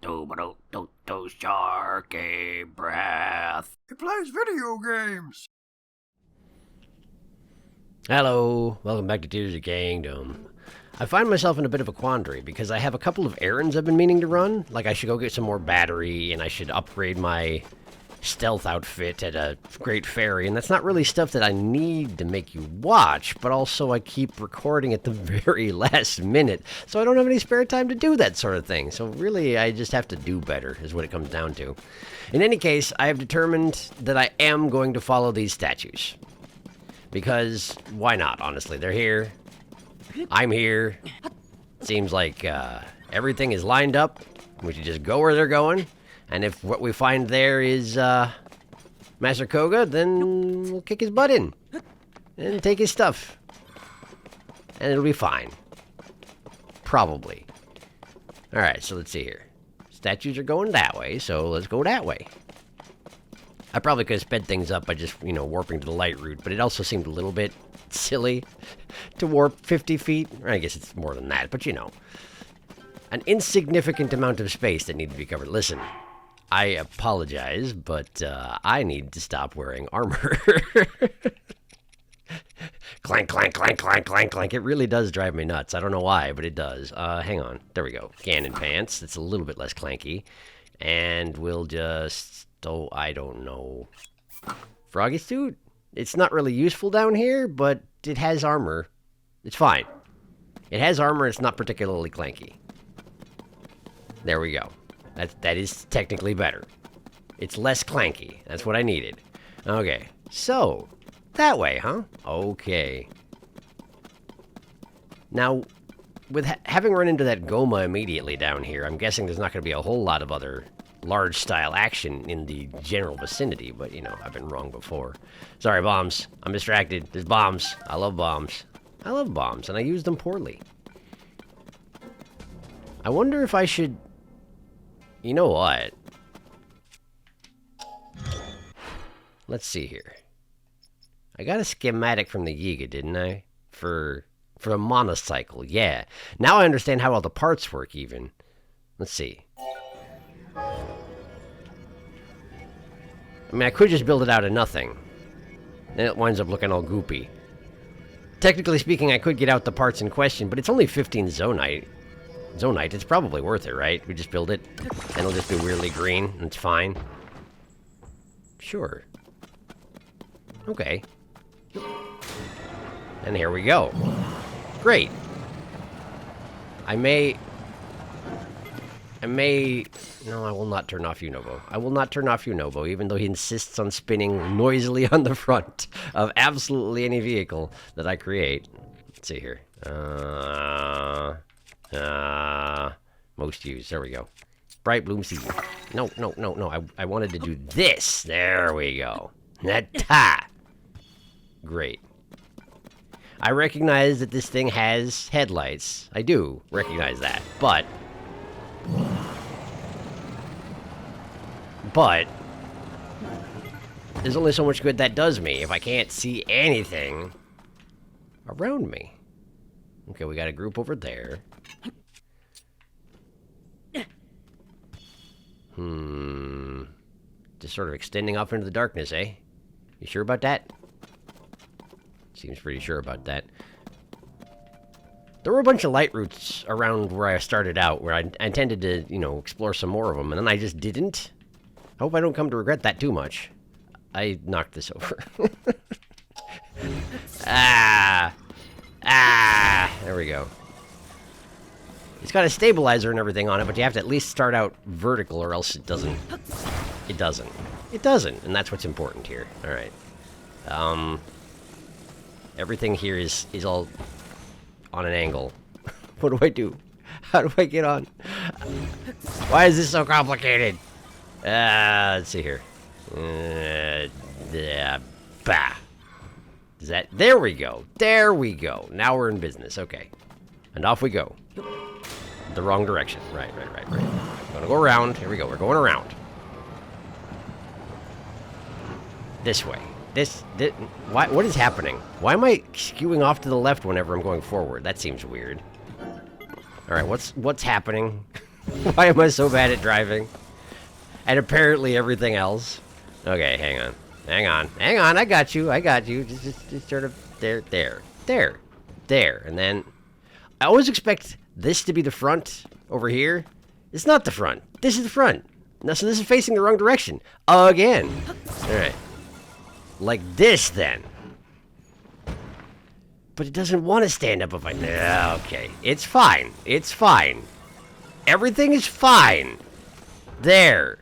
SharkyBreath. He plays video games. Hello, welcome back to Tears of Kingdom. I find myself in a bit of a quandary because I have a couple of errands I've been meaning to run. Like I should go get some more battery and I should upgrade my stealth outfit at a Great Fairy, and that's not really stuff that I need to make you watch, but also I keep recording at the very last minute, so I don't have any spare time to do that sort of thing. So really, I just have to do better, is what it comes down to. In any case, I have determined that I am going to follow these statues. Because, why not, honestly? They're here. I'm here. Seems like everything is lined up. We should just go where they're going. And if what we find there is Master Koga, then we'll kick his butt in. And take his stuff. And it'll be fine. Probably. Alright, so let's see here. Statues are going that way, so let's go that way. I probably could have sped things up by just, warping to the light route, but it also seemed a little bit silly to warp 50 feet. Or I guess it's more than that, but an insignificant amount of space that needs to be covered. Listen, I apologize, but I need to stop wearing armor. Clank, clank, clank, clank, clank, clank. It really does drive me nuts. I don't know why, but it does. Hang on. There we go. Cannon pants. It's a little bit less clanky. And we'll just... Oh, I don't know. Froggy suit? It's not really useful down here, but it has armor. It's fine. It has armor, it's not particularly clanky. There we go. That is technically better. It's less clanky. That's what I needed. Okay, so, that way, huh? Okay. Now, with having run into that Goma immediately down here, I'm guessing there's not going to be a whole lot of other large-style action in the general vicinity, but, I've been wrong before. Sorry, bombs. I'm distracted. There's bombs. I love bombs. I love bombs, and I use them poorly. I wonder if I should... You know what? Let's see here. I got a schematic from the Yiga, didn't I? For a monocycle, yeah. Now I understand how all the parts work, even. Let's see. I mean, I could just build it out of nothing. Then it winds up looking all goopy. Technically speaking, I could get out the parts in question, but it's only 15 Zonite. Zonite, it's probably worth it, right? We just build it, and it'll just be weirdly green, and it's fine. Sure. Okay. And here we go. Great. I may... No, I will not turn off Unobo. I will not turn off Unobo, even though he insists on spinning noisily on the front of absolutely any vehicle that I create. Let's see here. Most used. There we go. Bright Bloom Seed. No. I wanted to do this. There we go. Ta! Great. I recognize that this thing has headlights. I do recognize that, but there's only so much good that does me if I can't see anything around me. Okay, we got a group over there. Just sort of extending off into the darkness, eh? You sure about that? Seems pretty sure about that. There were a bunch of light routes around where I started out, where I intended to, explore some more of them, and then I just didn't. I hope I don't come to regret that too much. I knocked this over. There we go. It's got a stabilizer and everything on it, but you have to at least start out vertical, or else it doesn't. It doesn't. It doesn't, and that's what's important here. All right. Everything here is all on an angle. What do I do? How do I get on? Why is this so complicated? Let's see here. Bah. Is that... There we go. There we go. Now we're in business. Okay. And off we go. The wrong direction. Right. We're gonna go around. Here we go. We're going around. This way. What is happening? Why am I skewing off to the left whenever I'm going forward? That seems weird. Alright, what's happening? Why am I so bad at driving? And apparently everything else. Okay, hang on. Hang on, I got you. Just sort of there. And then, I always expect this to be the front over here. It's not the front. This is the front. Now, so this is facing the wrong direction. Again. Alright. Like this, then. But it doesn't want to stand up if I... Okay. It's fine. It's fine. Everything is fine. There.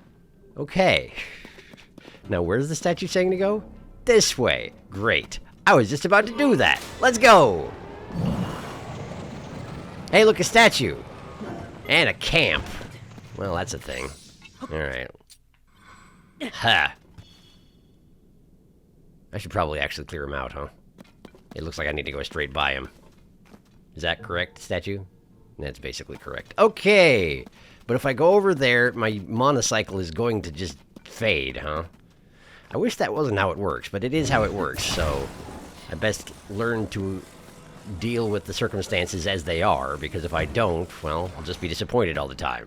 Okay. Now, where's the statue saying to go? This way. Great. I was just about to do that. Let's go. Hey, look, a statue. And a camp. Well, that's a thing. Alright. Ha. I should probably actually clear him out, huh? It looks like I need to go straight by him. Is that correct, statue? That's basically correct. Okay! But if I go over there, my monocycle is going to just fade, huh? I wish that wasn't how it works, but it is how it works, so I best learn to deal with the circumstances as they are, because if I don't, well, I'll just be disappointed all the time.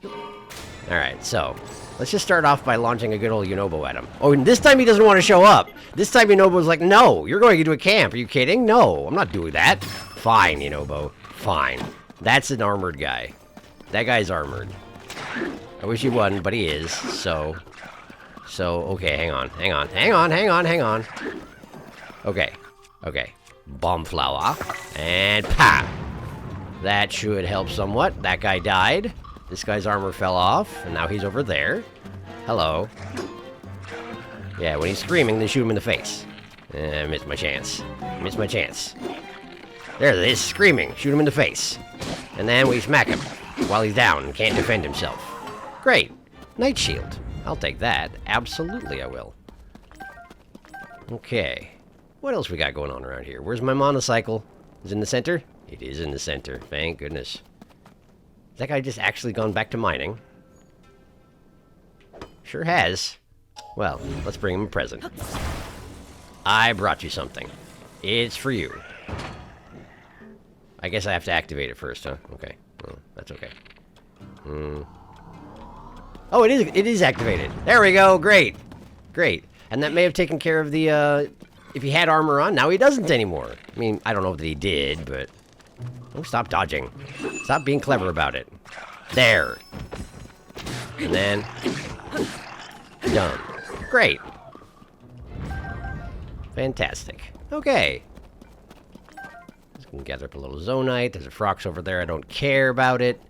Alright, so, let's just start off by launching a good old Yunobo at him. Oh, and this time he doesn't want to show up! This time Yunobo's like, no, you're going into a camp, are you kidding? No, I'm not doing that. Fine, Yunobo, fine. That's an armored guy. That guy's armored. I wish he wasn't, but he is, so, okay, hang on. Okay. Bomb flower. And pop! That should help somewhat. That guy died. This guy's armor fell off, and now he's over there. Hello. Yeah, when he's screaming, then shoot him in the face. Missed my chance. There it is, screaming. Shoot him in the face. And then we smack him while he's down and can't defend himself. Great. Night shield. I'll take that. Absolutely I will. Okay. What else we got going on around here? Where's my monocycle? Is it in the center? It is in the center. Thank goodness. Has that guy just actually gone back to mining? Sure has. Well, let's bring him a present. I brought you something. It's for you. I guess I have to activate it first, huh? Okay. Well, that's okay. Oh, it is activated. There we go. Great. And that may have taken care of the, if he had armor on, now he doesn't anymore. I mean, I don't know that he did, but... Oh, stop dodging. Stop being clever about it. There. And then... Done. Great. Fantastic. Okay. Just gonna gather up a little zonite. There's a Frox over there. I don't care about it.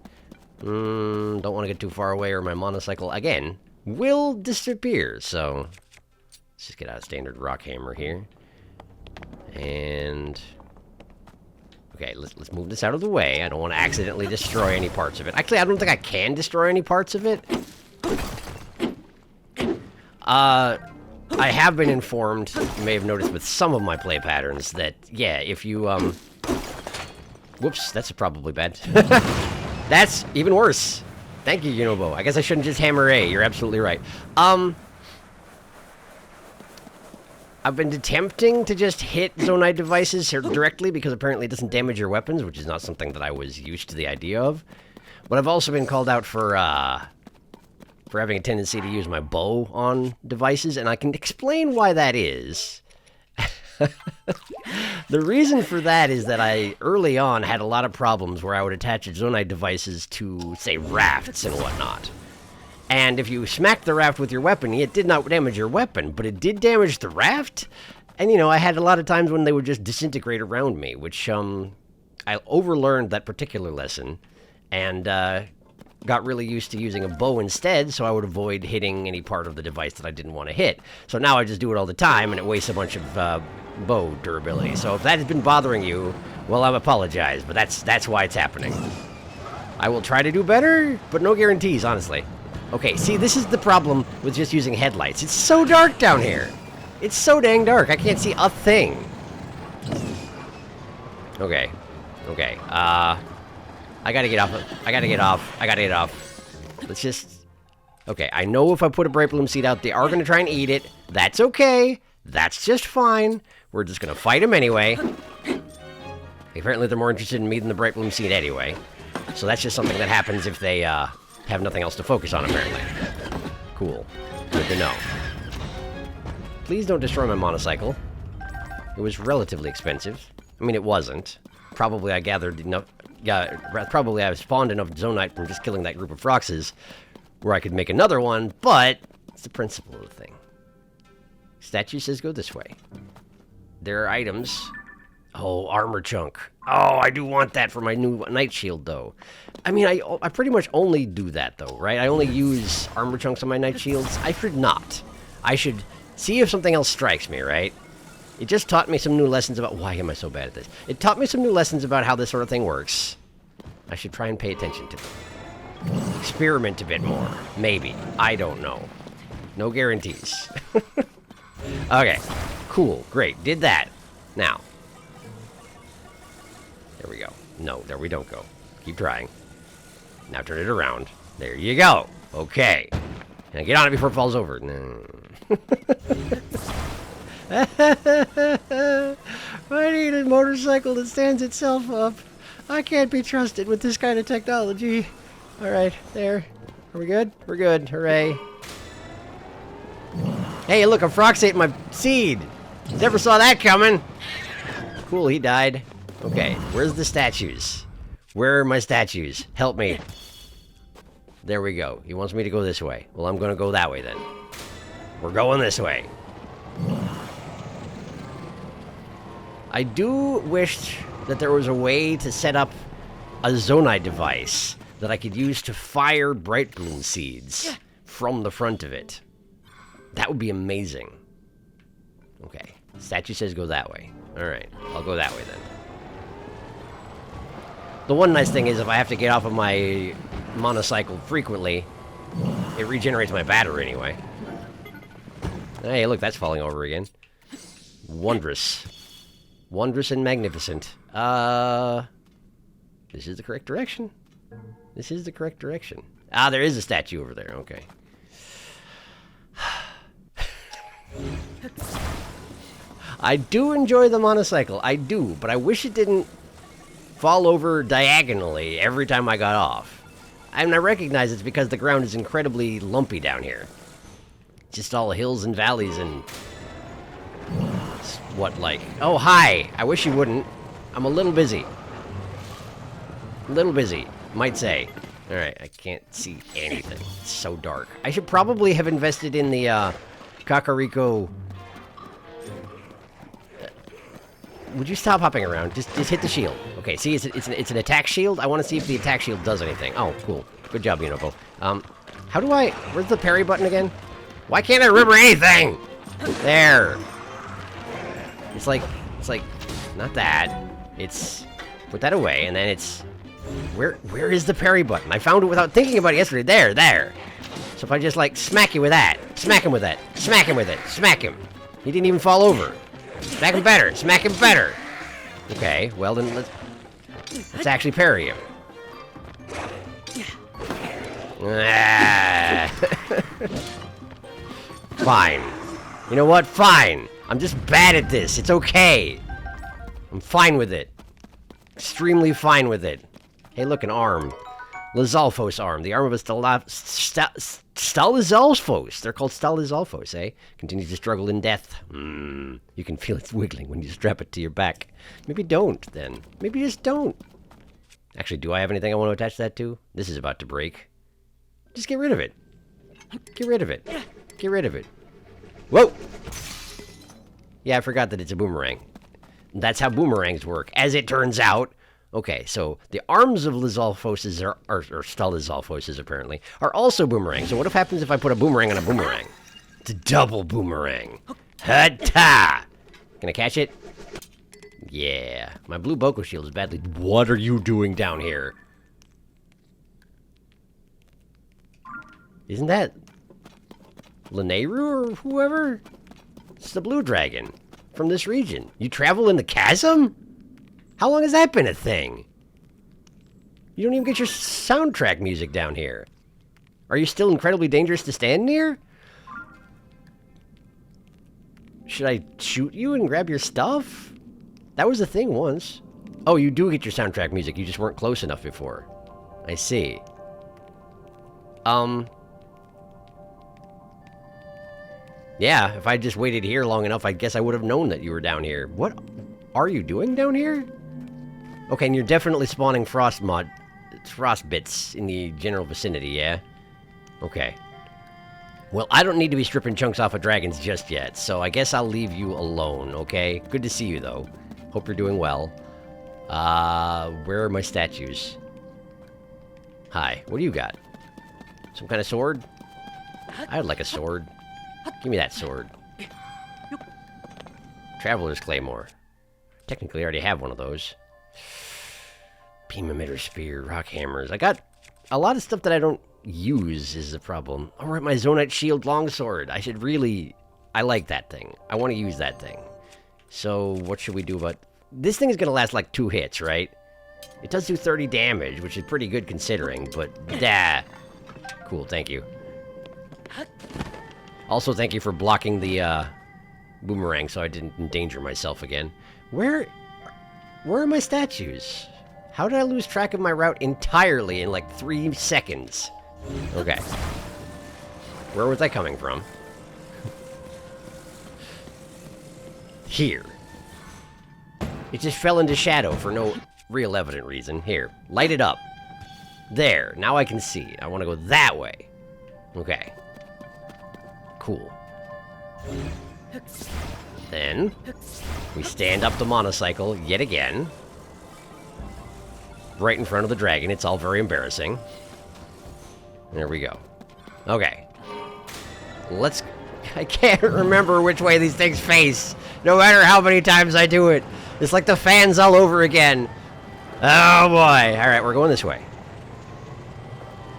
Don't want to get too far away or my monocycle, again, will disappear. So, let's just get out a standard rock hammer here. And... Okay, let's move this out of the way. I don't want to accidentally destroy any parts of it. Actually, I don't think I can destroy any parts of it. I have been informed, you may have noticed with some of my play patterns, that, yeah, if you, Whoops, that's probably bad. That's even worse. Thank you, Yunobo. I guess I shouldn't just hammer A. You're absolutely right. I've been attempting to just hit zonite devices here directly because apparently it doesn't damage your weapons, which is not something that I was used to the idea of. But I've also been called out for having a tendency to use my bow on devices, and I can explain why that is. The reason for that is that I, early on, had a lot of problems where I would attach zonite devices to, say, rafts and whatnot. And if you smacked the raft with your weapon, it did not damage your weapon, but it did damage the raft. And, you know, I had a lot of times when they would just disintegrate around me, which, I overlearned that particular lesson, and, got really used to using a bow instead, so I would avoid hitting any part of the device that I didn't want to hit. So now I just do it all the time, and it wastes a bunch of, bow durability. So if that has been bothering you, well, I apologize, but that's why it's happening. I will try to do better, but no guarantees, honestly. Okay, see, this is the problem with just using headlights. It's so dark down here. It's so dang dark, I can't see a thing. Okay. I gotta get off. Let's just... Okay, I know if I put a bright bloom seed out, they are gonna try and eat it. That's okay. That's just fine. We're just gonna fight them anyway. Apparently they're more interested in me than the bright bloom seed anyway. So that's just something that happens if they have nothing else to focus on, apparently. Cool. Good to know. Please don't destroy my motorcycle. It was relatively expensive. I mean, it wasn't. Probably I gathered enough... probably I spawned enough Zonite from just killing that group of Froxes where I could make another one, but it's the principle of the thing. Statue says go this way. There are items. Oh, armor chunk. Oh, I do want that for my new night shield, though. I mean, I pretty much only do that, though, right? I only use armor chunks on my night shields. I should not. I should see if something else strikes me, right? It just taught me some new lessons about... Why am I so bad at this? It taught me some new lessons about how this sort of thing works. I should try and pay attention to them. Experiment a bit more. Maybe. I don't know. No guarantees. Okay. Cool. Great. Did that. Now. There we go. No, there we don't go. Keep trying. Now turn it around. There you go. Okay. Can I get on it before it falls over? No. I need a motorcycle that stands itself up. I can't be trusted with this kind of technology. Alright, there. Are we good? We're good. Hooray. Hey, look, a Frox ate my seed. Never saw that coming. Cool, he died. Okay, where's the statues? Where are my statues? Help me. There we go. He wants me to go this way. Well, I'm gonna go that way then. We're going this way. I do wish that there was a way to set up a Zonite device that I could use to fire Bright Bloom seeds from the front of it. That would be amazing. Okay. Statue says go that way. Alright. I'll go that way then. The one nice thing is if I have to get off of my monocycle frequently, it regenerates my battery anyway. Hey, look, that's falling over again. Wondrous. Wondrous and magnificent. This is the correct direction. This is the correct direction. Ah, there is a statue over there. Okay. I do enjoy the monocycle. I do, but I wish it didn't fall over diagonally every time I got off. I mean, I recognize it's because the ground is incredibly lumpy down here. Just all hills and valleys and... What, like... Oh, hi! I wish you wouldn't. I'm a little busy. Little busy, might say. Alright, I can't see anything. It's so dark. I should probably have invested in the, Kakariko... Would you stop hopping around? Just hit the shield. Okay, see, it's an attack shield. I want to see if the attack shield does anything. Oh, cool. Good job, Unoko. How do I... Where's the parry button again? Why can't I remember anything? There. It's like, not that. It's... Put that away, and then it's... Where is the parry button? I found it without thinking about it yesterday. There. So if I just, like, smack you with that. Smack him with that. Smack him with it. Smack him. He didn't even fall over. Smack him better! Smack him better! Okay, well then let's actually parry him. Fine. You know what? Fine. I'm just bad at this. It's okay. I'm fine with it. Extremely fine with it. Hey, look, an arm. Lizalfos arm. The arm of a Stalizalfos. They're called Stalizalfos, eh? Continues to struggle in death. You can feel it wiggling when you strap it to your back. Maybe don't, then. Maybe just don't. Actually, do I have anything I want to attach that to? This is about to break. Just get rid of it. Get rid of it. Get rid of it. Whoa! Yeah, I forgot that it's a boomerang. That's how boomerangs work, as it turns out. Okay, so the arms of Lizalfoses or Stalizalfoses apparently are also boomerangs. So what happens if I put a boomerang on a boomerang? It's a double boomerang. Ha-ta! Can I catch it? Yeah. My blue Boko shield is badly... What are you doing down here? Isn't that Lineru or whoever? It's the blue dragon from this region. You travel in the chasm? How long has that been a thing? You don't even get your soundtrack music down here. Are you still incredibly dangerous to stand near? Should I shoot you and grab your stuff? That was a thing once. Oh, you do get your soundtrack music. You just weren't close enough before. I see. Yeah, if I just waited here long enough, I guess I would have known that you were down here. What are you doing down here? Okay, and you're definitely spawning frost bits in the general vicinity, yeah? Okay. Well, I don't need to be stripping chunks off of dragons just yet, so I guess I'll leave you alone, okay? Good to see you, though. Hope you're doing well. Where are my statues? Hi, what do you got? Some kind of sword? I'd like a sword. Give me that sword. Traveler's Claymore. Technically, I already have one of those. Beam emitter spear, rock hammers. I got a lot of stuff that I don't use is the problem. Alright, my Zonite shield longsword. I like that thing. I want to use that thing. So, what should we do about... This thing is going to last like 2 hits, right? It does do 30 damage, which is pretty good considering, but... Cool, thank you. Also, thank you for blocking the, boomerang so I didn't endanger myself again. Where are my statues? How did I lose track of my route entirely in like 3 seconds? Okay. Where was I coming from? Here. It just fell into shadow for no real evident reason. Here, light it up. There, now I can see. I want to go that way. Okay. Cool. Then, we stand up the monocycle yet again. Right in front of the dragon. It's all very embarrassing. There we go. Okay. I can't remember which way these things face, no matter how many times I do it. It's like the fans all over again. Oh boy. Alright, we're going this way.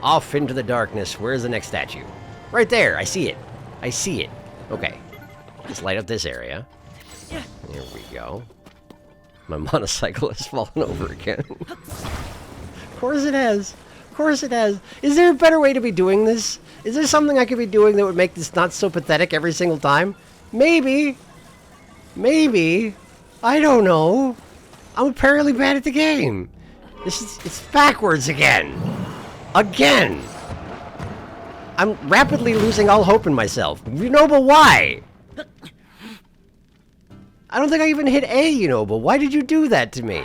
Off into the darkness. Where's the next statue? Right there. I see it. I see it. Okay. Let's light up this area. There we go. My monocycle has fallen over again. Of course it has. Of course it has. Is there a better way to be doing this? Is there something I could be doing that would make this not so pathetic every single time? Maybe. Maybe. I don't know. I'm apparently bad at the game. It's backwards again. Again. I'm rapidly losing all hope in myself. You know, but why? I don't think I even hit A, you know, but why did you do that to me?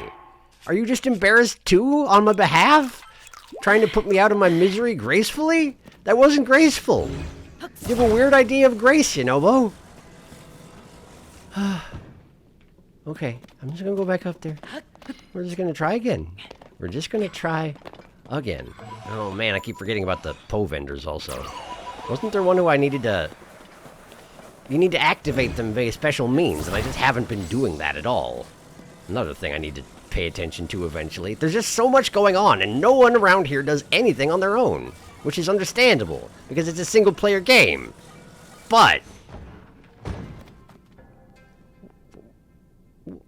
Are you just embarrassed too, on my behalf? Trying to put me out of my misery gracefully? That wasn't graceful. You have a weird idea of grace, you know, Bo. Okay, I'm just gonna go back up there. We're just gonna try again. We're just gonna try again. Oh man, I keep forgetting about the Poe vendors also. Wasn't there one who I needed to... You need to activate them via special means, and I just haven't been doing that at all. Another thing I need to pay attention to eventually. There's just so much going on, and no one around here does anything on their own. Which is understandable, because it's a single-player game. But...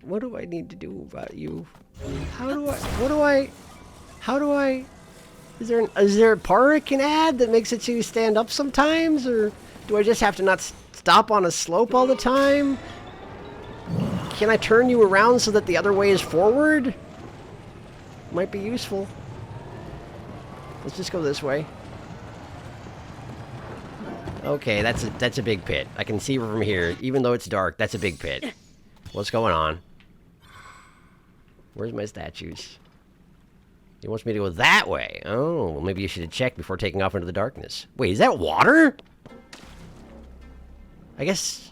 what do I need to do about you? Is there a power it can add that makes it so you stand up sometimes? Or do I just have to not stop on a slope all the time? Can I turn you around so that the other way is forward? Might be useful. Let's just go this way. Okay, that's a big pit. I can see from here, even though it's dark, that's a big pit. What's going on? Where's my statues? He wants me to go that way. Oh, well maybe you should have checked before taking off into the darkness. Wait, is that water? I guess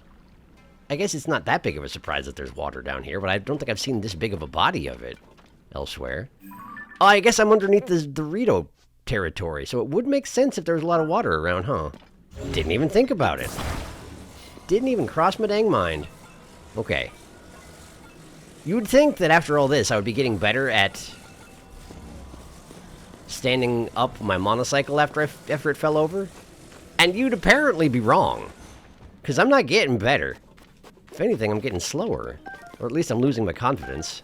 it's not that big of a surprise that there's water down here, but I don't think I've seen this big of a body of it elsewhere. Oh, I guess I'm underneath the Dorito territory, so it would make sense if there was a lot of water around, huh? Didn't even think about it. Didn't even cross my dang mind. Okay. You would think that after all this, I would be getting better at standing up my monocycle after it fell over. And you'd apparently be wrong. Because I'm not getting better. If anything, I'm getting slower. Or at least I'm losing my confidence.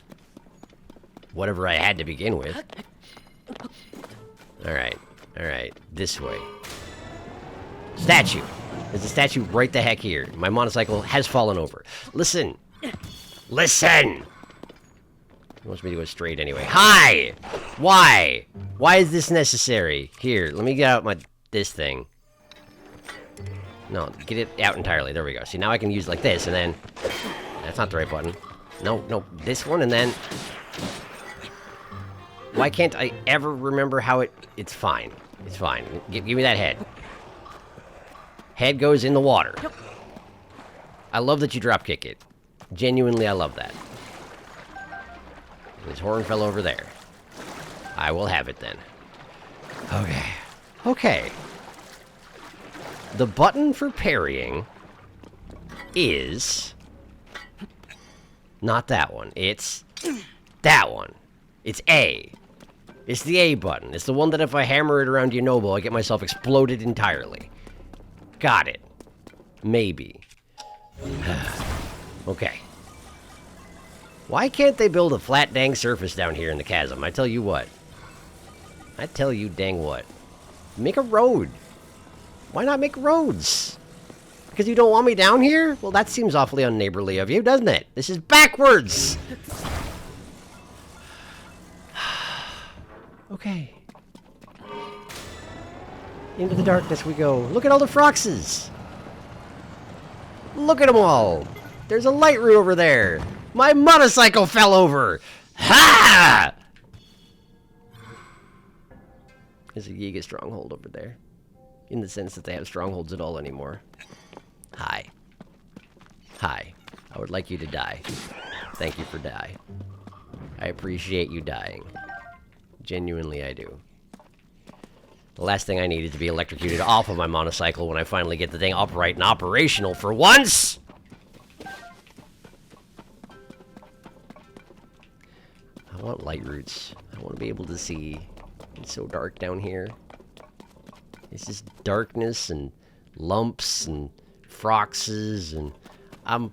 Whatever I had to begin with. Alright. Alright. This way. Statue. There's a statue right the heck here. My monocycle has fallen over. Listen. Listen! He wants me to go straight anyway. Hi! Why? Why is this necessary? Here, let me get out this thing. No, get it out entirely. There we go. See, now I can use like this, and then... That's not the right button. No, this one, and then... Why can't I ever remember how it... It's fine. It's fine. Give me that head. Head goes in the water. I love that you drop kick it. Genuinely, I love that. His horn fell over there. I will have it then. Okay. The button for parrying is not that one. It's that one. It's A. It's the A button. It's the one that if I hammer it around Yunobo, I get myself exploded entirely. Got it. Maybe. Okay. Why can't they build a flat dang surface down here in the chasm? I tell you what. I tell you dang what. Make a road. Why not make roads? Because you don't want me down here? Well, that seems awfully unneighborly of you, doesn't it? This is backwards! Okay. Into the darkness we go. Look at all the Froxes! Look at them all! There's a light room over there! My motorcycle fell over! Ha! There's a Yiga stronghold over there. In the sense that they have strongholds at all anymore. Hi. Hi. I would like you to die. Thank you for die. I appreciate you dying. Genuinely, I do. The last thing I need is to be electrocuted off of my motorcycle when I finally get the thing upright and operational for once! I want light roots. I want to be able to see. It's so dark down here. It's just darkness and lumps and froxes and I'm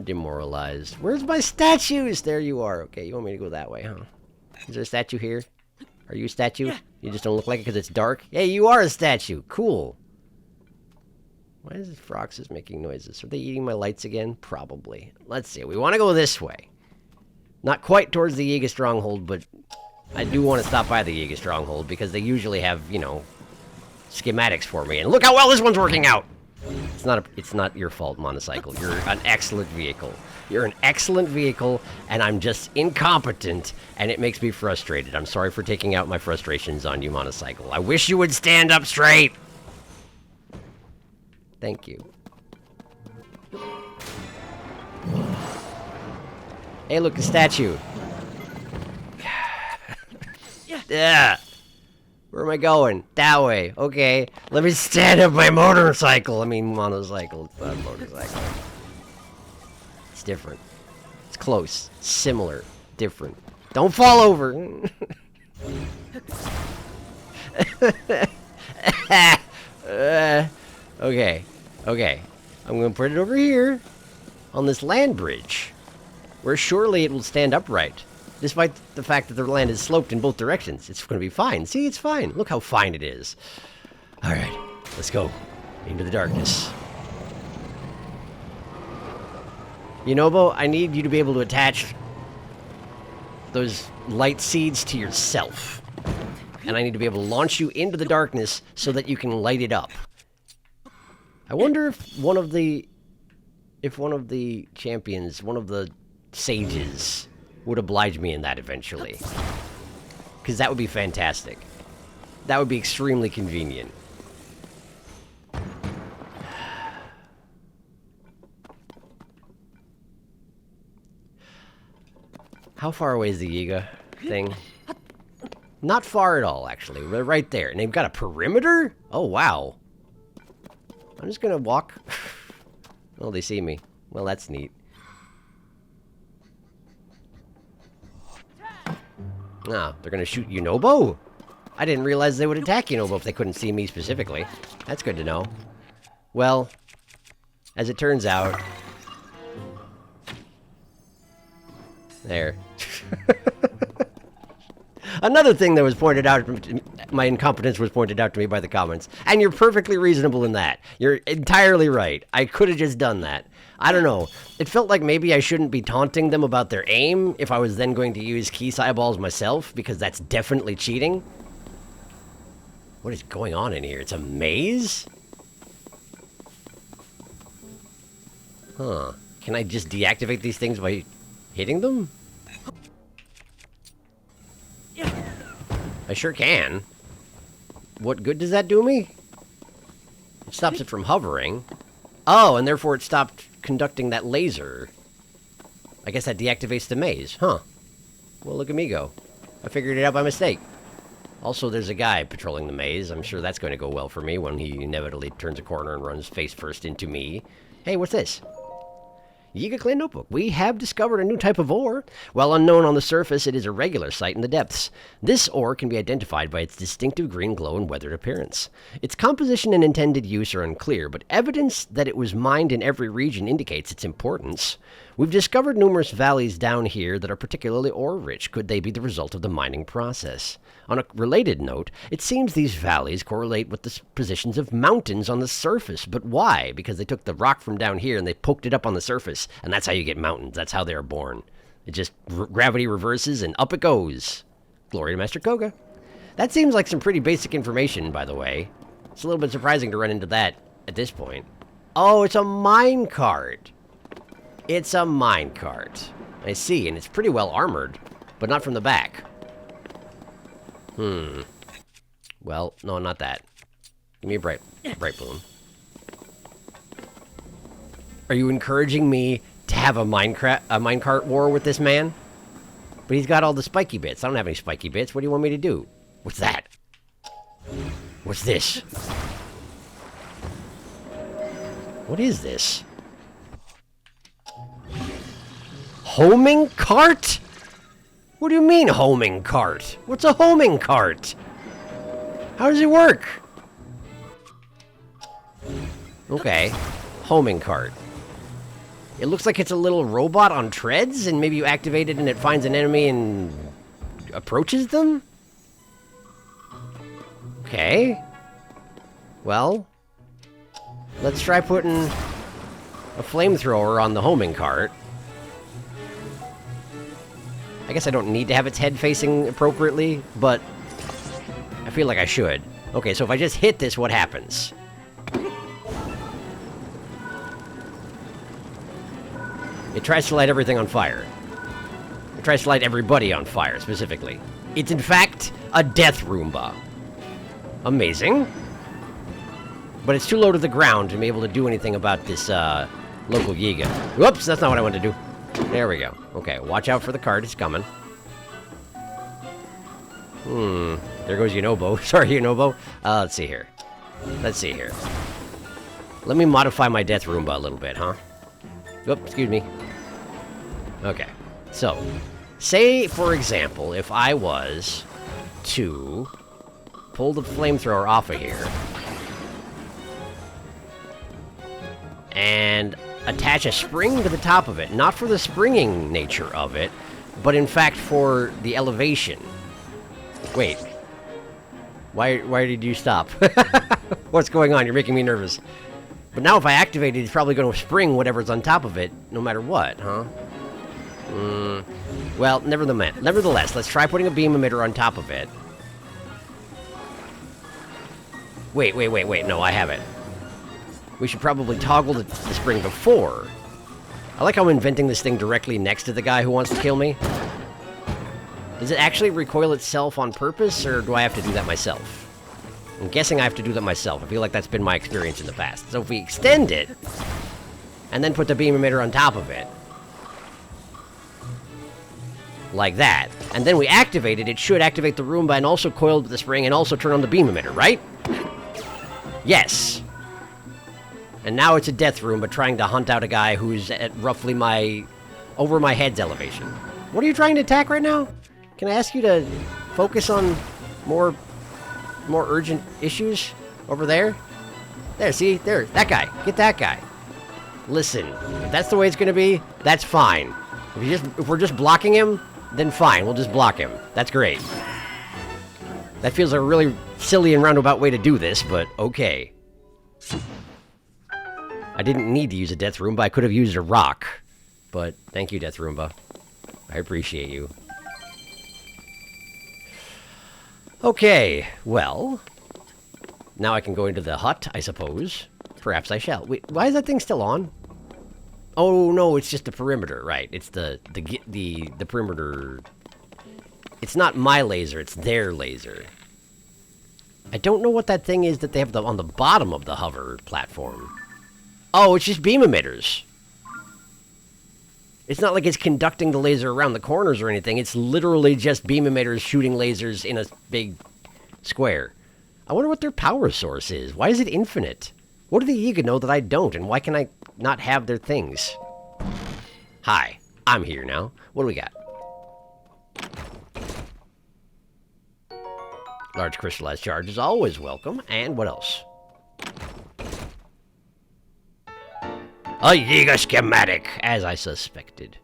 demoralized. Where's my statues? There you are. Okay, you want me to go that way, huh? Is there a statue here? Are you a statue? Yeah. You just don't look like it because it's dark? Hey, you are a statue. Cool. Why is this froxes making noises? Are they eating my lights again? Probably. Let's see. We want to go this way. Not quite towards the Yiga stronghold, but I do want to stop by the Yiga stronghold because they usually have, you know, schematics for me. And look how well this one's working out! It's not your fault, motorcycle. You're an excellent vehicle. You're an excellent vehicle, and I'm just incompetent, and it makes me frustrated. I'm sorry for taking out my frustrations on you, motorcycle. I wish you would stand up straight! Thank you. Hey, look, a statue. Yeah. Where am I going? That way. Okay. Let me stand up my motorcycle. I mean, motorcycle. It's not a motorcycle. It's different. It's close. Similar. Different. Don't fall over. Okay. Okay. I'm going to put it over here on this land bridge where surely it will stand upright. Despite the fact that the land is sloped in both directions. It's going to be fine. See, it's fine. Look how fine it is. Alright, let's go. Into the darkness. Yunobo, I need you to be able to attach those light seeds to yourself. And I need to be able to launch you into the darkness so that you can light it up. I wonder if one of the champions, one of the sages, would oblige me in that eventually. Because that would be fantastic. That would be extremely convenient. How far away is the Yiga thing? Not far at all, actually. We're right there. And they've got a perimeter? Oh, wow. I'm just gonna walk. Oh, they see me. Well, that's neat. Ah, they're gonna shoot Yunobo? I didn't realize they would attack Yunobo if they couldn't see me specifically. That's good to know. Well, as it turns out... There. Another thing that was pointed out, my incompetence was pointed out to me by the comments, and you're perfectly reasonable in that. You're entirely right. I could have just done that. I don't know. It felt like maybe I shouldn't be taunting them about their aim if I was then going to use key eyeballs myself, because that's definitely cheating. What is going on in here? It's a maze? Huh. Can I just deactivate these things by hitting them? I sure can. What good does that do me? It stops it from hovering. Oh, and therefore it stopped conducting that laser. I guess that deactivates the maze, huh? Well, look at me go. I figured it out by mistake. Also, there's a guy patrolling the maze. I'm sure that's going to go well for me when he inevitably turns a corner and runs face first into me. Hey, what's this? Yiga Clan Notebook. We have discovered a new type of ore. While unknown on the surface, it is a regular sight in the depths. This ore can be identified by its distinctive green glow and weathered appearance. Its composition and intended use are unclear, but evidence that it was mined in every region indicates its importance. We've discovered numerous valleys down here that are particularly ore-rich. Could they be the result of the mining process? On a related note, it seems these valleys correlate with the positions of mountains on the surface. But why? Because they took the rock from down here and they poked it up on the surface, and that's how you get mountains. That's how they are born. It just, gravity reverses and up it goes. Glory to Master Koga. That seems like some pretty basic information, by the way. It's a little bit surprising to run into that at this point. Oh, it's a minecart. It's a minecart. I see, and it's pretty well armored, but not from the back. Well, no, not that. Give me a bright bloom. Are you encouraging me to have a minecart war with this man? But he's got all the spiky bits. I don't have any spiky bits. What do you want me to do? What's that? What's this? What is this? Homing cart? What do you mean, homing cart? What's a homing cart? How does it work? Okay. Homing cart. It looks like it's a little robot on treads, and maybe you activate it and it finds an enemy and approaches them? Okay. Well, let's try putting a flamethrower on the homing cart. I guess I don't need to have its head facing appropriately, but I feel like I should. Okay, so if I just hit this, what happens? It tries to light everything on fire. It tries to light everybody on fire, specifically. It's, in fact, a death Roomba. Amazing. But it's too low to the ground to be able to do anything about this, local Yiga. Whoops, that's not what I wanted to do. There we go. Okay, watch out for the cart. It's coming. There goes Yunobo. Sorry, Yunobo. Let's see here. Let's see here. Let me modify my death Roomba a little bit, huh? Oops, excuse me. Okay. So, say, for example, if I was to pull the flamethrower off of here and attach a spring to the top of it, not for the springing nature of it, but in fact for the elevation. Wait. Why did you stop? What's going on? You're making me nervous. But now if I activate it, it's probably going to spring whatever's on top of it, no matter what, huh? Well, nevertheless, let's try putting a beam emitter on top of it. Wait, no, I have it. We should probably toggle the spring before. I like how I'm inventing this thing directly next to the guy who wants to kill me. Does it actually recoil itself on purpose, or do I have to do that myself? I'm guessing I have to do that myself. I feel like that's been my experience in the past. So if we extend it, and then put the beam emitter on top of it, like that, and then we activate it, it should activate the Roomba and also coil the spring and also turn on the beam emitter, right? Yes. And now it's a death Roomba trying to hunt out a guy who's at roughly over my head's elevation. What are you trying to attack right now? Can I ask you to focus on more urgent issues over there? There, see? There, that guy. Get that guy. Listen, if that's the way it's gonna be, that's fine. If we're just blocking him, then fine, we'll just block him. That's great. That feels a really silly and roundabout way to do this, but okay. I didn't need to use a Death Roomba. I could have used a rock. But thank you, Death Roomba. I appreciate you. Okay, well... Now I can go into the hut, I suppose. Perhaps I shall. Wait, why is that thing still on? Oh, no, it's just the perimeter, right. It's the perimeter... It's not my laser, it's their laser. I don't know what that thing is that they have on the bottom of the hover platform. Oh, it's just beam emitters. It's not like it's conducting the laser around the corners or anything. It's literally just beam emitters shooting lasers in a big square. I wonder what their power source is. Why is it infinite? What do the Yiga know that I don't, and why can I not have their things? Hi, I'm here now. What do we got? Large crystallized charge is always welcome. And what else? A Yiga schematic, as I suspected.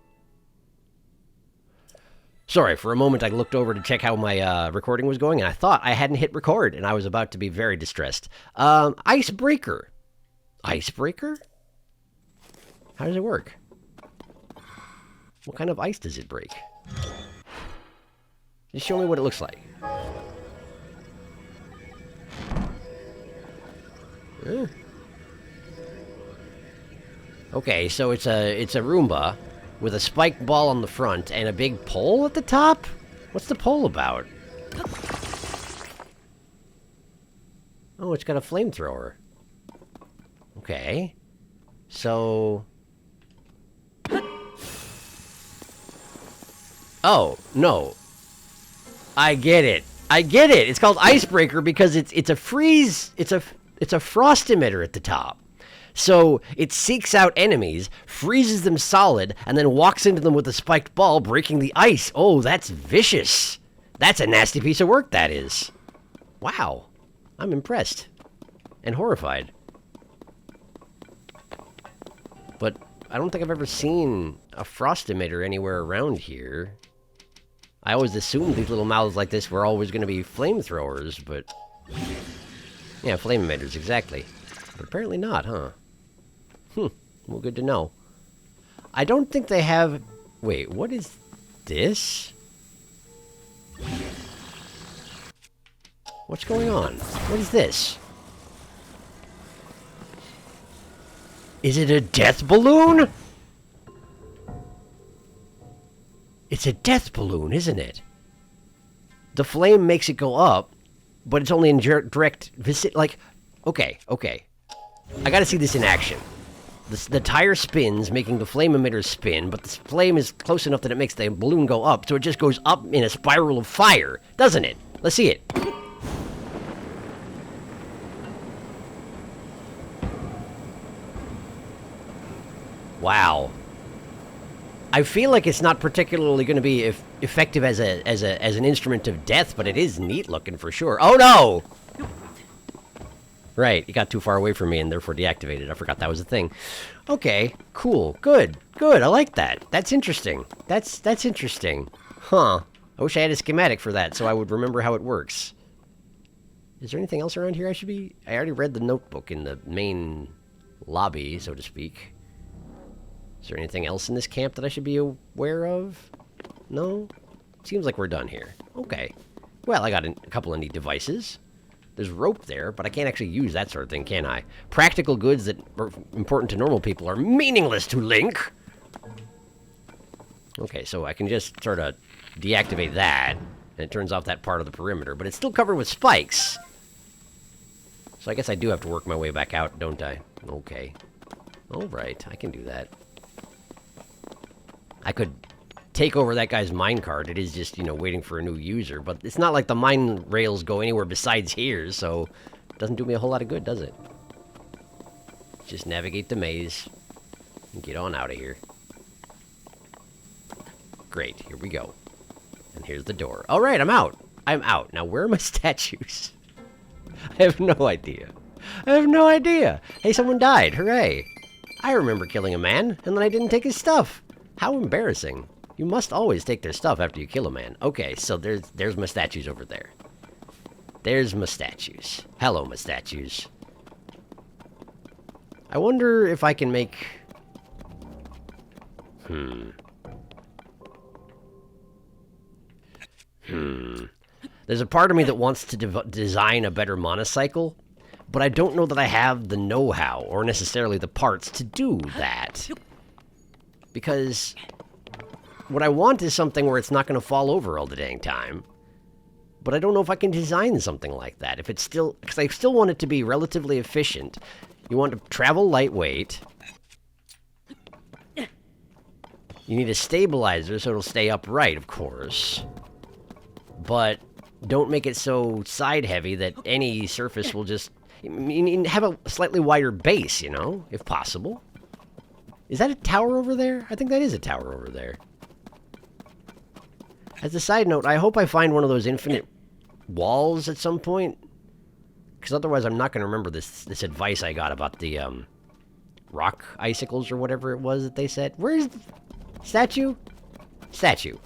Sorry, for a moment I looked over to check how my recording was going, and I thought I hadn't hit record, and I was about to be very distressed. Icebreaker. Icebreaker? How does it work? What kind of ice does it break? Just show me what it looks like. Okay, so it's a Roomba with a spiked ball on the front and a big pole at the top? What's the pole about? Oh, it's got a flamethrower. Okay. So... Oh, no. I get it. I get it. It's called Icebreaker because it's a freeze... It's a frost emitter at the top. So it seeks out enemies, freezes them solid, and then walks into them with a spiked ball, breaking the ice. Oh, that's vicious. That's a nasty piece of work, that is. Wow. I'm impressed. And horrified. But I don't think I've ever seen a frost emitter anywhere around here. I always assumed these little mouths like this were always going to be flamethrowers, but... Yeah, flame emitters, exactly. But apparently not, huh? Well, good to know. I don't think they have... Wait, what is this? What's going on? What is this? Is it a death balloon? It's a death balloon, isn't it? The flame makes it go up, but it's only in direct vicinity. Like, okay. I gotta see this in action. The tire spins, making the flame emitter spin, but the flame is close enough that it makes the balloon go up, so it just goes up in a spiral of fire, doesn't it? Let's see it. Wow. I feel like it's not particularly going to be effective as an instrument of death, but it is neat looking for sure. Oh no! Right, it got too far away from me and therefore deactivated. I forgot that was a thing. Okay, cool, good. I like that. That's interesting. That's interesting. Huh. I wish I had a schematic for that so I would remember how it works. Is there anything else around here I should be... I already read the notebook in the main lobby, so to speak. Is there anything else in this camp that I should be aware of? No? Seems like we're done here. Okay. Well, I got a couple of neat devices. There's rope there, but I can't actually use that sort of thing, can I? Practical goods that are important to normal people are meaningless to Link! Okay, so I can just sort of deactivate that, and it turns off that part of the perimeter, but it's still covered with spikes. So I guess I do have to work my way back out, don't I? Okay. Alright, I can do that. I could take over that guy's minecart. It is just, waiting for a new user. But it's not like the mine rails go anywhere besides here, so it doesn't do me a whole lot of good, does it? Just navigate the maze and get on out of here. Great, here we go. And here's the door. All right, I'm out. I'm out. Now, where are my statues? I have no idea. Hey, someone died. Hooray. I remember killing a man, and then I didn't take his stuff. How embarrassing. You must always take their stuff after you kill a man. Okay, so there's my statues over there. There's my statues. Hello, my statues. I wonder if I can make... There's a part of me that wants to design a better monocycle, but I don't know that I have the know-how or necessarily the parts to do that. Because what I want is something where it's not going to fall over all the dang time. But I don't know if I can design something like that. If it's still... Because I still want it to be relatively efficient. You want to travel lightweight. You need a stabilizer so it'll stay upright, of course. But don't make it so side-heavy that any surface will just... You need to have a slightly wider base, you know, if possible. Is that a tower over there? I think that is a tower over there. As a side note, I hope I find one of those infinite walls at some point. Because otherwise I'm not going to remember this advice I got about the rock icicles or whatever it was that they said. Where's the statue? Statue.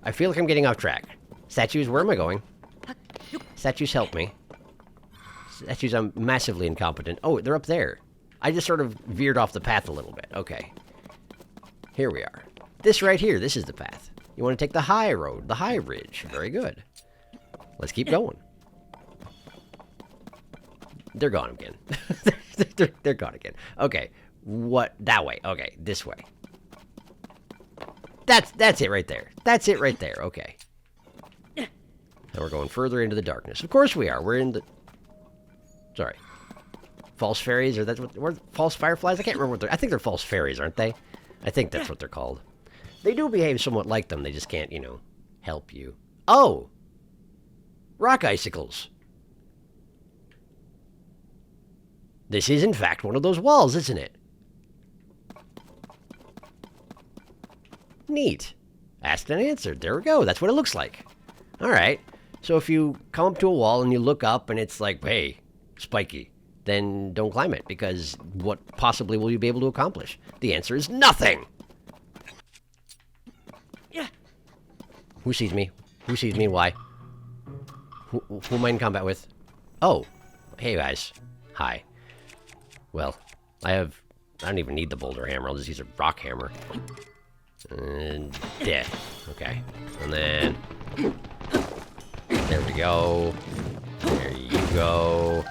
I feel like I'm getting off track. Statues, where am I going? Statues, help me. Statues, I'm massively incompetent. Oh, they're up there. I just sort of veered off the path a little bit. Okay. Here we are. This right here, this is the path. You want to take the high road, the high ridge. Very good. Let's keep going. They're gone again. they're gone again. Okay. What? That way. Okay. This way. That's it right there. That's it right there. Okay. Now we're going further into the darkness. Of course we are. We're in the... Sorry. False fairies? Or that's what... False fireflies? I can't remember what they're... I think they're false fairies, aren't they? I think that's what they're called. They do behave somewhat like them. They just can't, you know, help you. Oh! Rock icicles. This is, in fact, one of those walls, isn't it? Neat. Asked and answered. There we go. That's what it looks like. All right. So if you come up to a wall and you look up and it's like, hey, spiky, then don't climb it, because what possibly will you be able to accomplish? The answer is nothing. Yeah. Who sees me? Who sees me? Why? Who am I in combat with? Oh. Hey, guys. Hi. Well, I don't even need the boulder hammer. I'll just use a rock hammer. And dead. Okay. And then... There we go. There you go.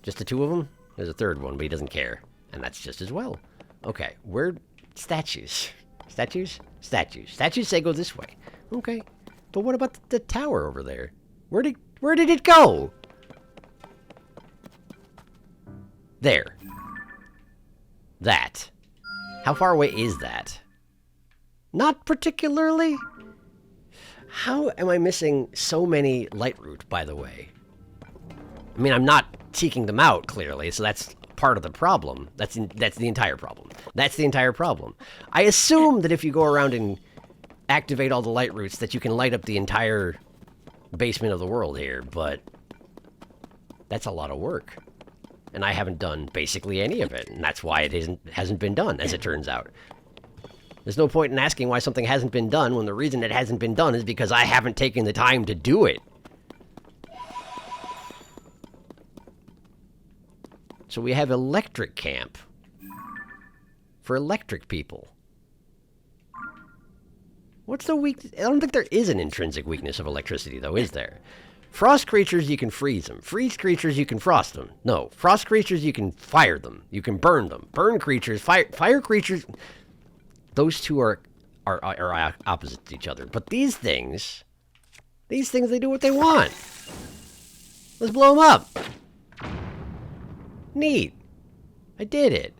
Just the two of them? There's a third one, but he doesn't care. And that's just as well. Okay, where... Statues. Statues? Statues. Statues say go this way. Okay. But what about the tower over there? Where did it go? There. That. How far away is that? Not particularly. How am I missing so many light root, by the way? I mean, I'm not seeking them out, clearly, so that's part of the problem. That's the entire problem. That's the entire problem. I assume that if you go around and activate all the light roots, that you can light up the entire basement of the world here, but that's a lot of work. And I haven't done basically any of it, and that's why it hasn't been done, as it turns out. There's no point in asking why something hasn't been done when the reason it hasn't been done is because I haven't taken the time to do it. So we have electric camp for electric people. What's the weak... I don't think there is an intrinsic weakness of electricity, though, is there? Frost creatures, you can freeze them. Freeze creatures, you can frost them. No, frost creatures, you can fire them. You can burn them. Burn creatures, fire creatures... Those two are opposite to each other. But these things, they do what they want. Let's blow them up. Neat. I did it.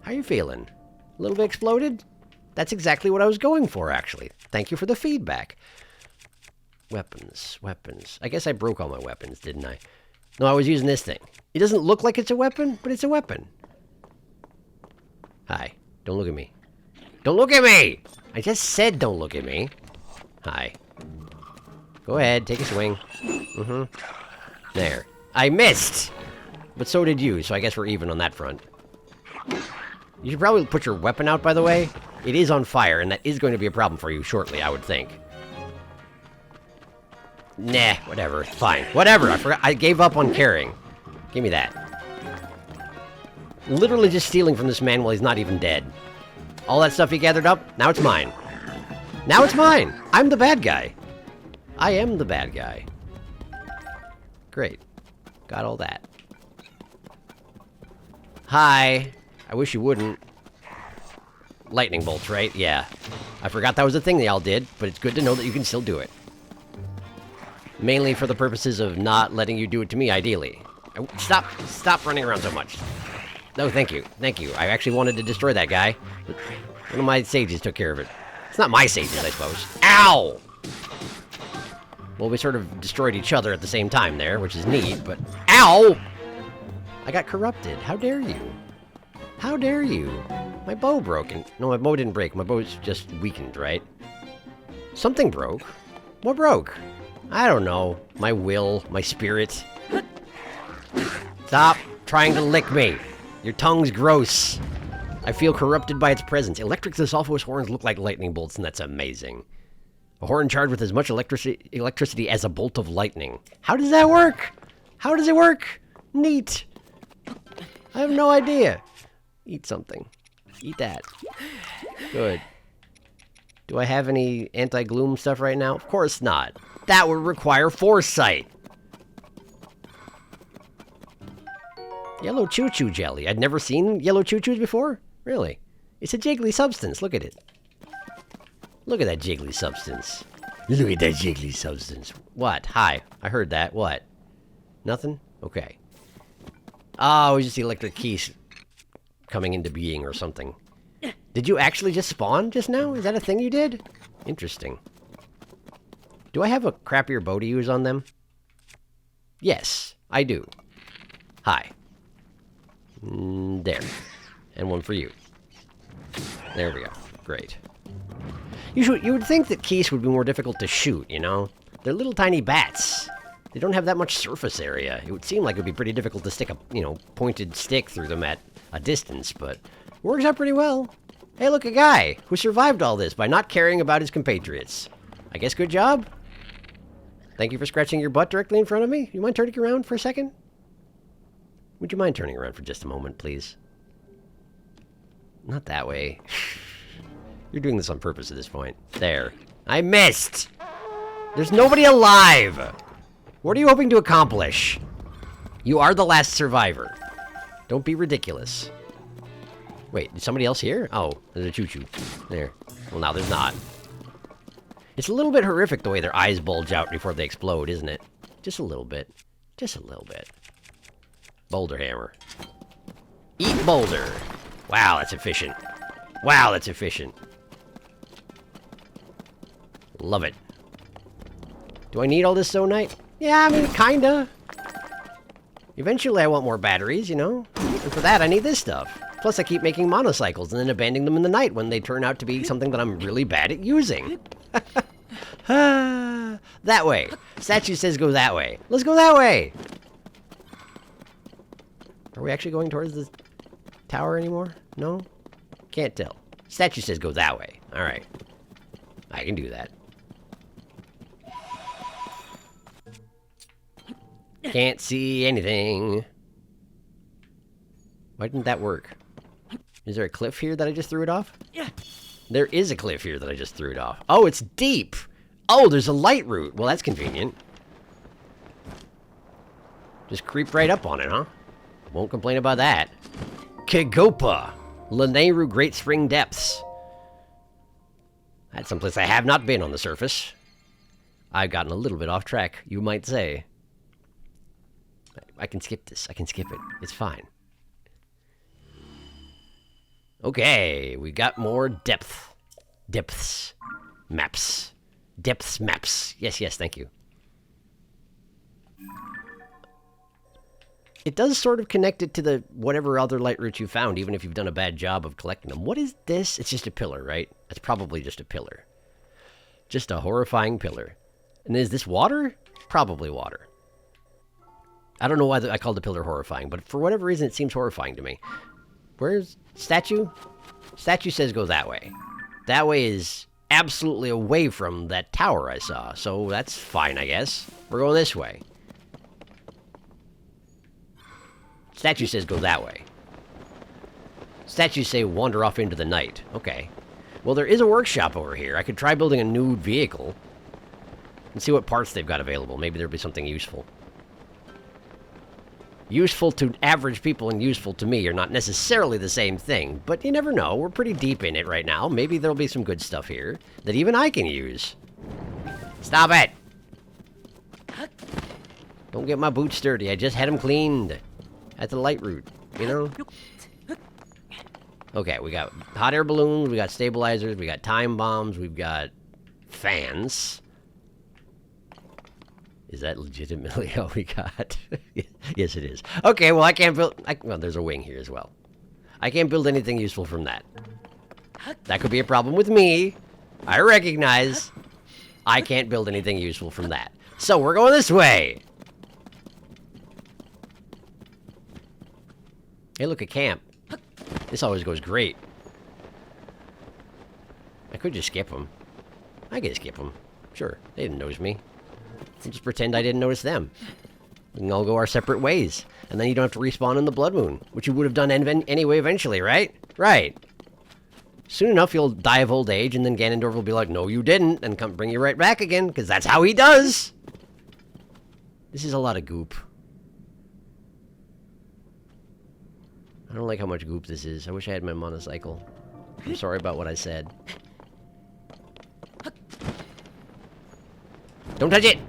How you feeling? A little bit exploded? That's exactly what I was going for, actually. Thank you for the feedback. Weapons. I guess I broke all my weapons, didn't I? No, I was using this thing. It doesn't look like it's a weapon, but it's a weapon. Hi. Don't look at me. Don't look at me! I just said don't look at me. Hi. Go ahead, take a swing. There. I missed! But so did you, so I guess we're even on that front. You should probably put your weapon out, by the way. It is on fire, and that is going to be a problem for you shortly, I would think. Nah, whatever. Fine. Whatever. I forgot. I gave up on caring. Give me that. Literally just stealing from this man while he's not even dead. All that stuff he gathered up, now it's mine. Now it's mine! I'm the bad guy. I am the bad guy. Great. Got all that. Hi. I wish you wouldn't. Lightning bolts, right? Yeah. I forgot that was a thing they all did, but it's good to know that you can still do it. Mainly for the purposes of not letting you do it to me, ideally. Stop running around so much. No, thank you. Thank you. I actually wanted to destroy that guy. One of my sages took care of it. It's not my sages, I suppose. Ow! Well, we sort of destroyed each other at the same time there, which is neat, but... Ow! I got corrupted. How dare you? How dare you? My bow broke. No, my bow didn't break. My bow's just weakened, right? Something broke. What broke? I don't know. My will, my spirit. Stop trying to lick me. Your tongue's gross. I feel corrupted by its presence. Electric Sulfurous horns look like lightning bolts, and that's amazing. A horn charged with as much electricity as a bolt of lightning. How does that work? How does it work? Neat. I have no idea. Eat something. Eat that. Good. Do I have any anti-gloom stuff right now? Of course not. That would require foresight. Yellow choo-choo jelly. I'd never seen yellow choo-choos before? Really? It's a jiggly substance. Look at it. Look at that jiggly substance. Look at that jiggly substance. What? Hi. I heard that. What? Nothing? Okay. Oh, it was just the electric keys coming into being or something. Did you actually just spawn just now? Is that a thing you did? Interesting. Do I have a crappier bow to use on them? Yes, I do. Hi. There. And one for you. There we go. Great. You would think that geese would be more difficult to shoot, you know? They're little tiny bats. They don't have that much surface area. It would seem like it would be pretty difficult to stick a, pointed stick through them at a distance, but it works out pretty well. Hey, look, a guy who survived all this by not caring about his compatriots. I guess good job? Thank you for scratching your butt directly in front of me. You mind turning around for a second? Would you mind turning around for just a moment, please? Not that way. You're doing this on purpose at this point. There. I missed! There's nobody alive! What are you hoping to accomplish? You are the last survivor. Don't be ridiculous. Wait, is somebody else here? Oh, there's a choo-choo. There. Well, now there's not. It's a little bit horrific the way their eyes bulge out before they explode, isn't it? Just a little bit. Just a little bit. Boulder hammer. Eat boulder. Wow, that's efficient. Wow, that's efficient. Love it. Do I need all this zonite? Yeah, I mean, kinda. Eventually I want more batteries, you know? And for that, I need this stuff. Plus, I keep making monocycles and then abandoning them in the night when they turn out to be something that I'm really bad at using. That way. Statue says go that way. Let's go that way! Are we actually going towards the tower anymore? No? Can't tell. Statue says go that way. Alright. I can do that. Can't see anything. Why didn't that work? Is there a cliff here that I just threw it off? Yeah. There is a cliff here that I just threw it off. Oh, it's deep! Oh, there's a light route. Well, that's convenient. Just creep right up on it, huh? Won't complain about that. Kegopa. Lanayru Great Spring Depths. That's someplace I have not been on the surface. I've gotten a little bit off track, you might say. I can skip this. I can skip it. It's fine. Okay, we got more depth. Depths. Maps. Depths maps. Yes, yes, thank you. It does sort of connect it to the whatever other light routes you found, even if you've done a bad job of collecting them. What is this? It's just a pillar, right? It's probably just a pillar. Just a horrifying pillar. And is this water? Probably water. I don't know why I called the pillar horrifying, but for whatever reason, it seems horrifying to me. Where's statue? Statue says go that way. That way is absolutely away from that tower I saw, so that's fine, I guess. We're going this way. Statue says go that way. Statues say wander off into the night. Okay. Well, there is a workshop over here. I could try building a new vehicle and see what parts they've got available. Maybe there'll be something useful. Useful to average people and useful to me are not necessarily the same thing, but you never know. We're pretty deep in it right now. Maybe there'll be some good stuff here that even I can use. Stop it! Don't get my boots dirty. I just had them cleaned at the light route, you know? Okay, we got hot air balloons, we got stabilizers, we got time bombs, we've got fans. Is that legitimately all we got? Yes, it is. Okay, well, I can't build... well, there's a wing here as well. I can't build anything useful from that. That could be a problem with me. I recognize. I can't build anything useful from that. So, we're going this way. Hey, look, a camp. This always goes great. I could just skip them. I could skip them. Sure, they didn't notice me. I'll just pretend I didn't notice them. We can all go our separate ways. And then you don't have to respawn in the Blood Moon, which you would have done anyway eventually, right? Right. Soon enough, you'll die of old age, and then Ganondorf will be like, no, you didn't, and come bring you right back again, because that's how he does! This is a lot of goop. I don't like how much goop this is. I wish I had my monocycle. I'm sorry about what I said. Don't touch it!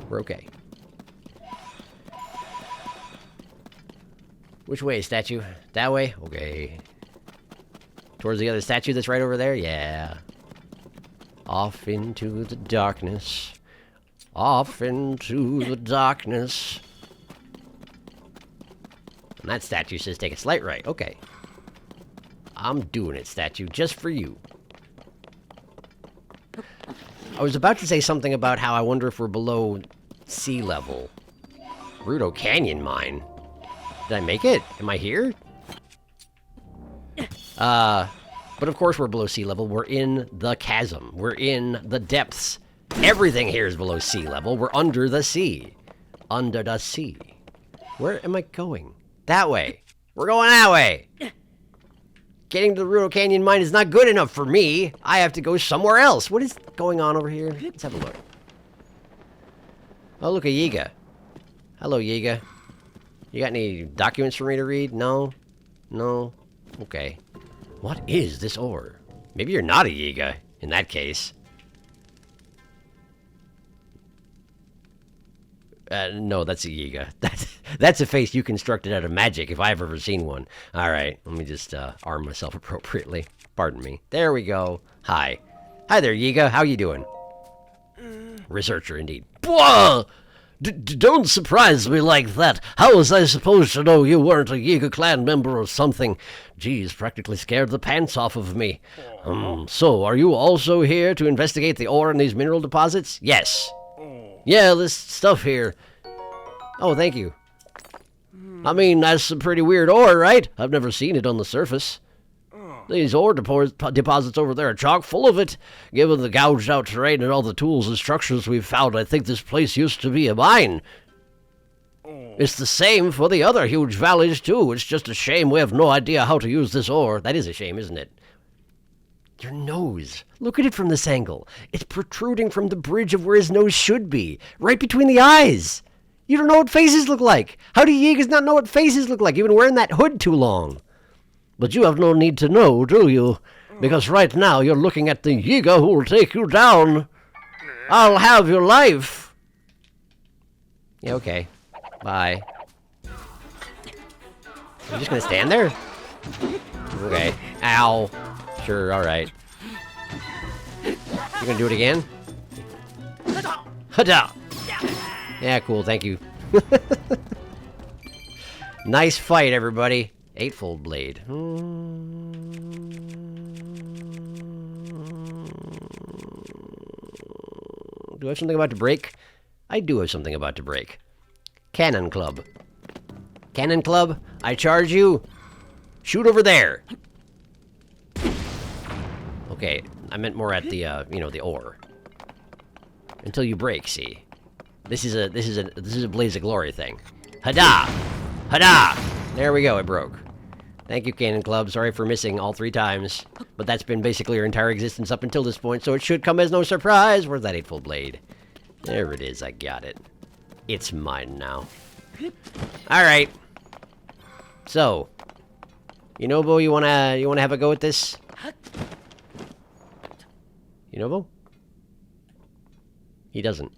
We're okay. Which way, statue? That way? Okay. Towards the other statue that's right over there? Yeah. Off into the darkness. Off into the darkness. And that statue says take a slight right. Okay. I'm doing it, statue, just for you. I was about to say something about how I wonder if we're below sea level. Rudo Canyon mine. Did I make it? Am I here? But of course we're below sea level. We're in the chasm. We're in the depths. Everything here is below sea level. We're under the sea. Under the sea. Where am I going? That way. We're going that way. Getting to the Rudo Canyon mine is not good enough for me. I have to go somewhere else. What is going on over here? Let's have a look. Oh, look, a Yiga. Hello, Yiga. You got any documents for me to read? No? No? Okay. What is this ore? Maybe you're not a Yiga, in that case. No, that's a Yiga. That's a face you constructed out of magic, if I've ever seen one. Alright, let me just arm myself appropriately. Pardon me. There we go. Hi. Hi there, Yiga. How you doing? Researcher, indeed. Bwah! Don't surprise me like that. How was I supposed to know you weren't a Yiga clan member or something? Geez, practically scared the pants off of me. So, are you also here to investigate the ore in these mineral deposits? Yes. Yeah, this stuff here. Oh, thank you. I mean, that's some pretty weird ore, right? I've never seen it on the surface. These ore deposits over there are chock full of it. Given the gouged out terrain and all the tools and structures we've found, I think this place used to be a mine. It's the same for the other huge valleys, too. It's just a shame we have no idea how to use this ore. That is a shame, isn't it? Your nose. Look at it from this angle. It's protruding from the bridge of where his nose should be. Right between the eyes. You don't know what faces look like. How do Yigas not know what faces look like? You've been wearing that hood too long. But you have no need to know, do you? Because right now you're looking at the Yiga who will take you down. I'll have your life. Yeah, okay. Bye. You're just gonna stand there? Okay. Ow. Sure, alright. You gonna do it again? Hada! Yeah, cool, thank you. Nice fight, everybody. Eightfold blade. Do I have something about to break? I do have something about to break. Cannon Club. Cannon Club, I charge you. Shoot over there. Okay, I meant more at the, you know, the ore. Until you break, see? This is a Blaze of Glory thing. Hada! Hada! There we go, it broke. Thank you, Cannon Club. Sorry for missing all 3 times. But that's been basically your entire existence up until this point, so it should come as no surprise. Where's that 8-fold blade? There it is, I got it. It's mine now. Alright. So. Yunobo, you wanna have a go at this? Yunobo? He doesn't.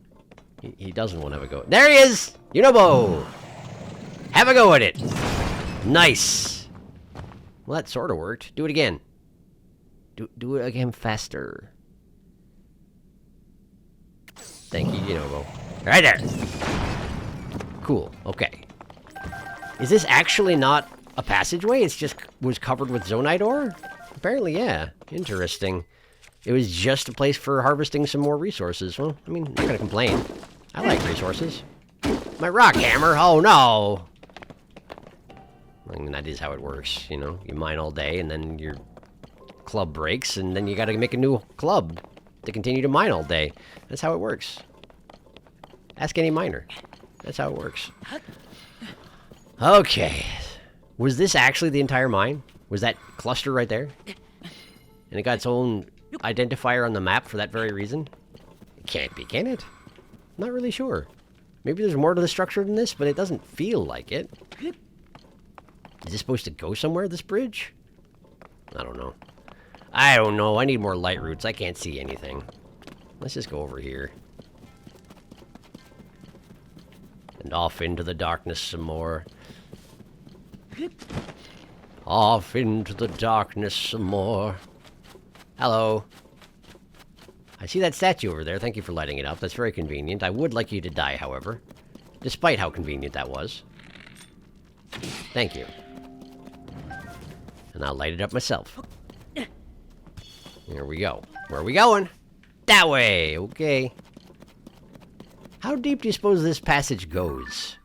He doesn't want to have a go. There he is! Yunobo! Have a go at it! Nice! Well, that sort of worked. Do it again. Do it again faster. Thank you, Yunobo. Right there! Cool. Okay. Is this actually not a passageway? It's just was covered with zonite ore? Apparently, yeah. Interesting. It was just a place for harvesting some more resources. Well, I mean, I'm not gonna complain. I like resources. My rock hammer! Oh, no! I mean, that is how it works, you know? You mine all day, and then your club breaks, and then you gotta make a new club to continue to mine all day. That's how it works. Ask any miner. That's how it works. Okay. Was this actually the entire mine? Was that cluster right there? And it got its own identifier on the map for that very reason? It can't be, can it? Not really sure. Maybe there's more to the structure than this, but it doesn't feel like it. Is this supposed to go somewhere, this bridge? I don't know. I don't know. I need more light roots. I can't see anything. Let's just go over here. And off into the darkness some more. Off into the darkness some more. Hello. I see that statue over there. Thank you for lighting it up. That's very convenient. I would like you to die, however. Despite how convenient that was. Thank you. And I'll light it up myself. Here we go. Where are we going? That way! Okay. How deep do you suppose this passage goes?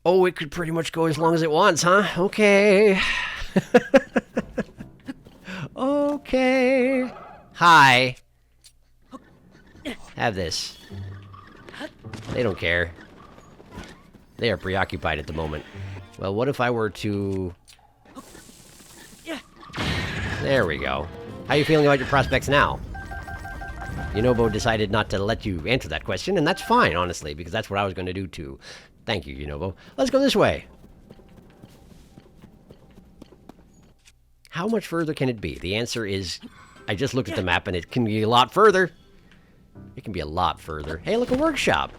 Oh, it could pretty much go as long as it wants, huh? Okay. Okay. Hi. Have this. They don't care. They are preoccupied at the moment. Well, what if I were to... There we go. How are you feeling about your prospects now? Yunobo decided not to let you answer that question, and that's fine, honestly, because that's what I was going to do too. Thank you, Yunobo. Let's go this way. How much further can it be? The answer is, I just looked at the map and it can be a lot further. It can be a lot further. Hey, look, a workshop.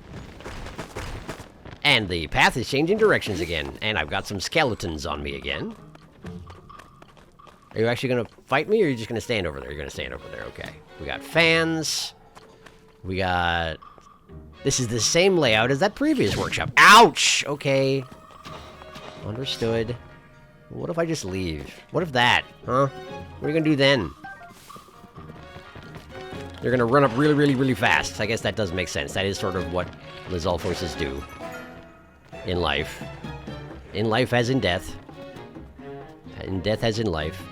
And the path is changing directions again. And I've got some skeletons on me again. Are you actually going to fight me, or are you just going to stand over there? You're going to stand over there, okay. We got fans. We got... This is the same layout as that previous workshop. Ouch! Okay. Understood. What if I just leave? What if that? Huh? What are you going to do then? You're going to run up really, really, really fast. I guess that does make sense. That is sort of what Lizalfosis do. In life. In life as in death. In death as in life.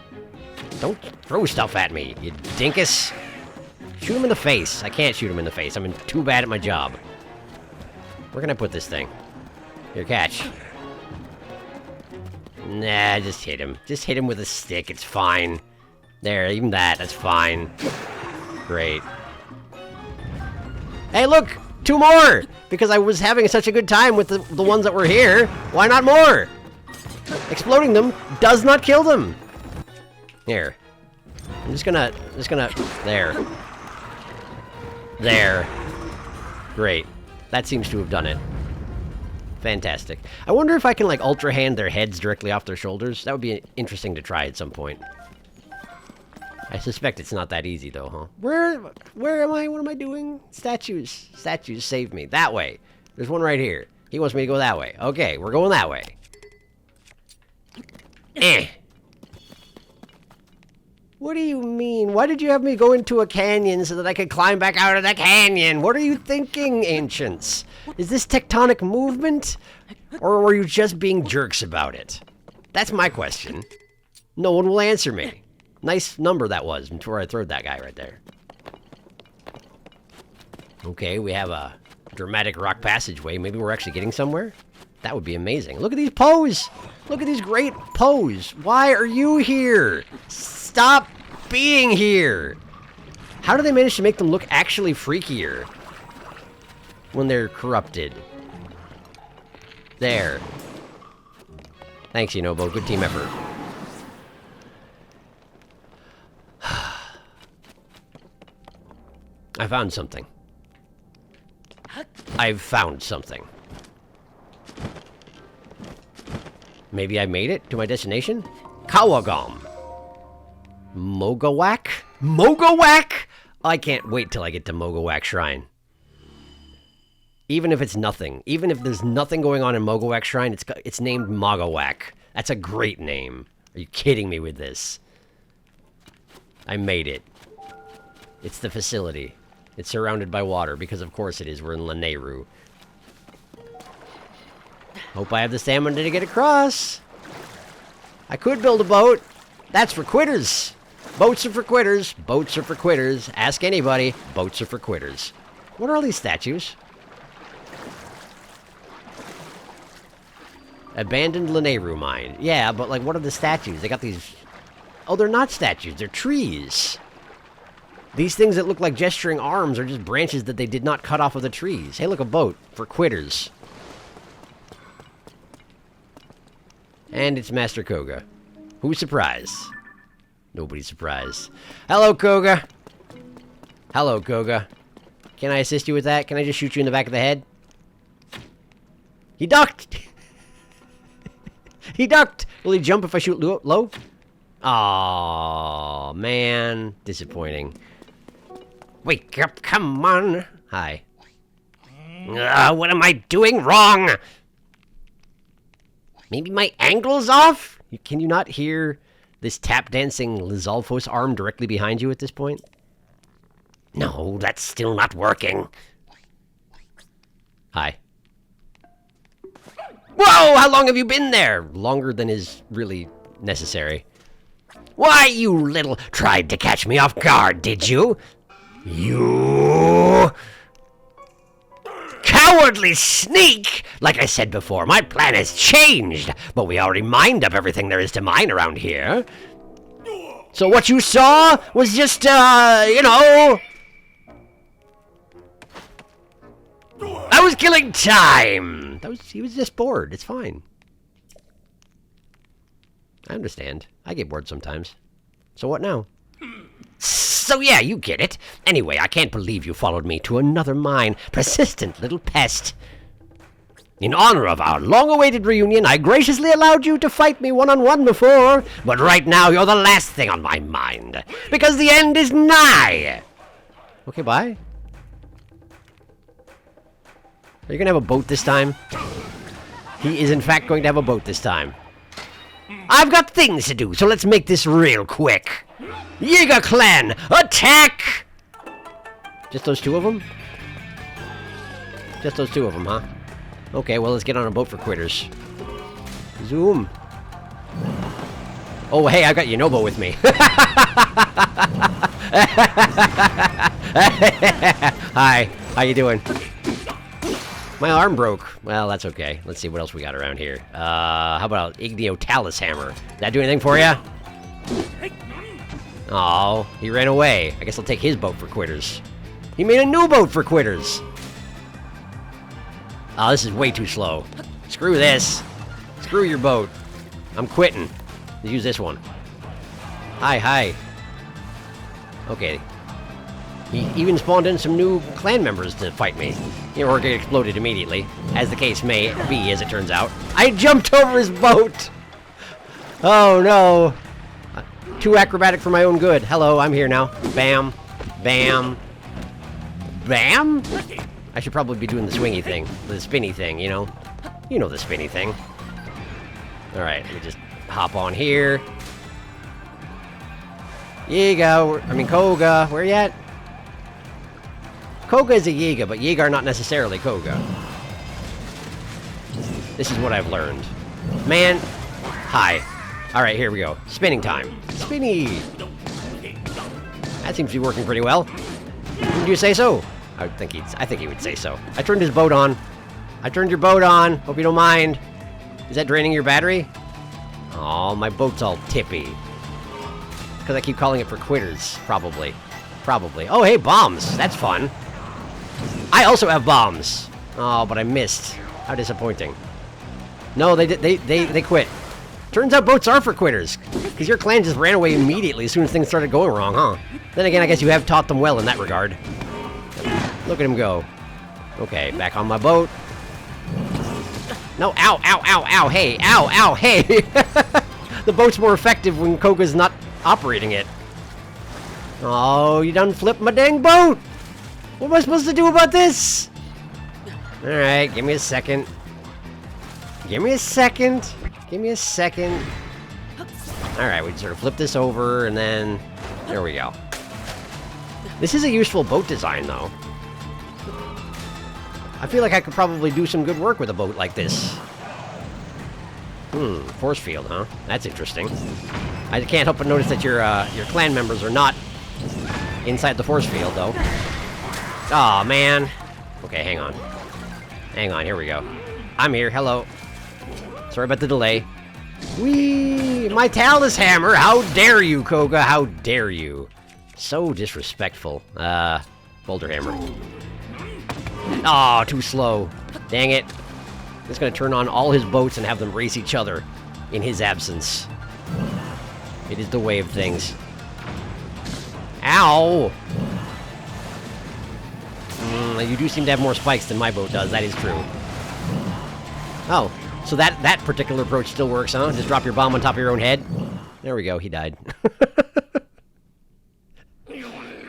Don't throw stuff at me, you dinkus. Shoot him in the face. I can't shoot him in the face. I'm too bad at my job. Where can I put this thing? Here, catch. Nah, just hit him. Just hit him with a stick. It's fine. There, even that's fine. Great. Hey, look! 2 more! Because I was having such a good time with the ones that were here. Why not more? Exploding them does not kill them. Here. I'm just gonna... There. There. Great. That seems to have done it. Fantastic. I wonder if I can, like, Ultra Hand their heads directly off their shoulders. That would be interesting to try at some point. I suspect it's not that easy, though, huh? Where am I? What am I doing? Statues. Statues, save me. That way. There's one right here. He wants me to go that way. Okay, we're going that way. Eh. What do you mean? Why did you have me go into a canyon so that I could climb back out of the canyon? What are you thinking, ancients? Is this tectonic movement? Or were you just being jerks about it? That's my question. No one will answer me. Nice number that was before I throwed that guy right there. Okay, we have a dramatic rock passageway. Maybe we're actually getting somewhere? That would be amazing. Look at these pose! Look at these great pose! Why are you here? Stop being here! How do they manage to make them look actually freakier when they're corrupted? There. Thanks, Yunobo. Good team effort. I found something. I've found something. Maybe I made it to my destination? Kawagam. Mogawak? Mogawak? I can't wait till I get to Mogawak Shrine. Even if it's nothing. Even if there's nothing going on in Mogawak Shrine, it's named Mogawak. That's a great name. Are you kidding me with this? I made it. It's the facility. It's surrounded by water, because of course it is. We're in Lanayru. Hope I have the stamina to get across. I could build a boat. That's for quitters. Boats are for quitters. Boats are for quitters. Ask anybody. Boats are for quitters. What are all these statues? Abandoned Lanayru mine. Yeah, but like, what are the statues? They got these... Oh, they're not statues. They're trees. These things that look like gesturing arms are just branches that they did not cut off of the trees. Hey, look, a boat for quitters. And it's Master Koga. Who's surprised? Nobody's surprised. Hello, Koga. Hello, Koga. Can I assist you with that? Can I just shoot you in the back of the head? He ducked! He ducked! Will he jump if I shoot low? Aww, man. Disappointing. Wake up, come on. Hi. What am I doing wrong? Maybe my angle's off? Can you not hear this tap-dancing Lizalfos arm directly behind you at this point? No, that's still not working. Hi. Whoa! How long have you been there? Longer than is really necessary. Why, you little... Tried to catch me off guard, did you? You... Cowardly sneak! Like I said before, my plan has changed, but we already mined up everything there is to mine around here. So what you saw was just, you know... I was killing time! He was just bored, it's fine. I understand. I get bored sometimes. So what now? So yeah, you get it. Anyway, I can't believe you followed me to another mine. Persistent little pest. In honor of our long-awaited reunion, I graciously allowed you to fight me one-on-one before, but right now you're the last thing on my mind, because the end is nigh. Okay, bye. Are you gonna have a boat this time? He is in fact going to have a boat this time. I've got things to do, so let's make this real quick. Yiga Clan, attack! Just those two of them? Just those two of them, huh? Okay, well, let's get on a boat for quitters. Zoom. Oh, hey, I got Yunobo with me. Hi, how you doing? My arm broke. Well, that's okay. Let's see what else we got around here. How about Igneo Talus Hammer? Did that do anything for you? Oh, he ran away. I guess I'll take his boat for quitters. He made a new boat for quitters. Oh, this is way too slow. Screw this. Screw your boat. I'm quitting. Let's use this one. Hi. Okay. He even spawned in some new clan members to fight me. Or get exploded immediately, as the case may be, as it turns out. I jumped over his boat! Oh no. Too acrobatic for my own good. Hello, I'm here now. Bam. Bam. Bam? I should probably be doing the swingy thing. The spinny thing, you know? You know the spinny thing. Alright, let me just hop on here. Koga, where you at? Koga is a Yiga, but Yiga are not necessarily Koga. This is what I've learned. Man, hi. All right, here we go. Spinning time. Spinny. That seems to be working pretty well. Would you say so? I think he would say so. I turned his boat on. I turned your boat on. Hope you don't mind. Is that draining your battery? Oh, my boat's all tippy. Because I keep calling it for quitters, probably. Probably. Oh, hey, bombs. That's fun. I also have bombs. Oh, but I missed. How disappointing. No, they quit. Turns out boats are for quitters. Because your clan just ran away immediately as soon as things started going wrong, huh? Then again, I guess you have taught them well in that regard. Look at him go. Okay, back on my boat. No, ow, ow, ow, ow, hey, ow, ow, hey! The boat's more effective when Koga's not operating it. Oh, you done flipped my dang boat! What am I supposed to do about this? Alright, give me a second. Give me a second. Give me a second. Alright, we sort of flip this over, and then... There we go. This is a useful boat design, though. I feel like I could probably do some good work with a boat like this. Force field, huh? That's interesting. I can't help but notice that your clan members are not inside the force field, though. Aw, man. Okay, hang on. Hang on, here we go. I'm here, hello. Sorry about the delay. Whee! My talus hammer! How dare you, Koga? How dare you? So disrespectful. Boulder hammer. Aw, too slow. Dang it. He's gonna turn on all his boats and have them race each other in his absence. It is the way of things. Ow! You do seem to have more spikes than my boat does, that is true. Oh, so that particular approach still works, huh? Just drop your bomb on top of your own head? There we go, he died.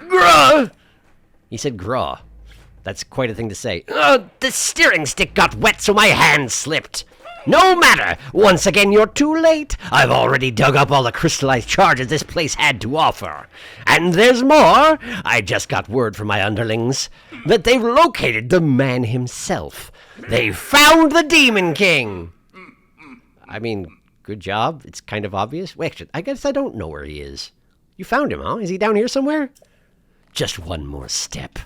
Grah! He said grah. That's quite a thing to say. The steering stick got wet, so my hand slipped. No matter! Once again, you're too late. I've already dug up all the crystallized charges this place had to offer. And there's more. I just got word from my underlings that they've located the man himself. They found the Demon King. I mean, good job. It's kind of obvious. Wait, actually, I guess I don't know where he is. You found him, huh? Is he down here somewhere? Just one more step.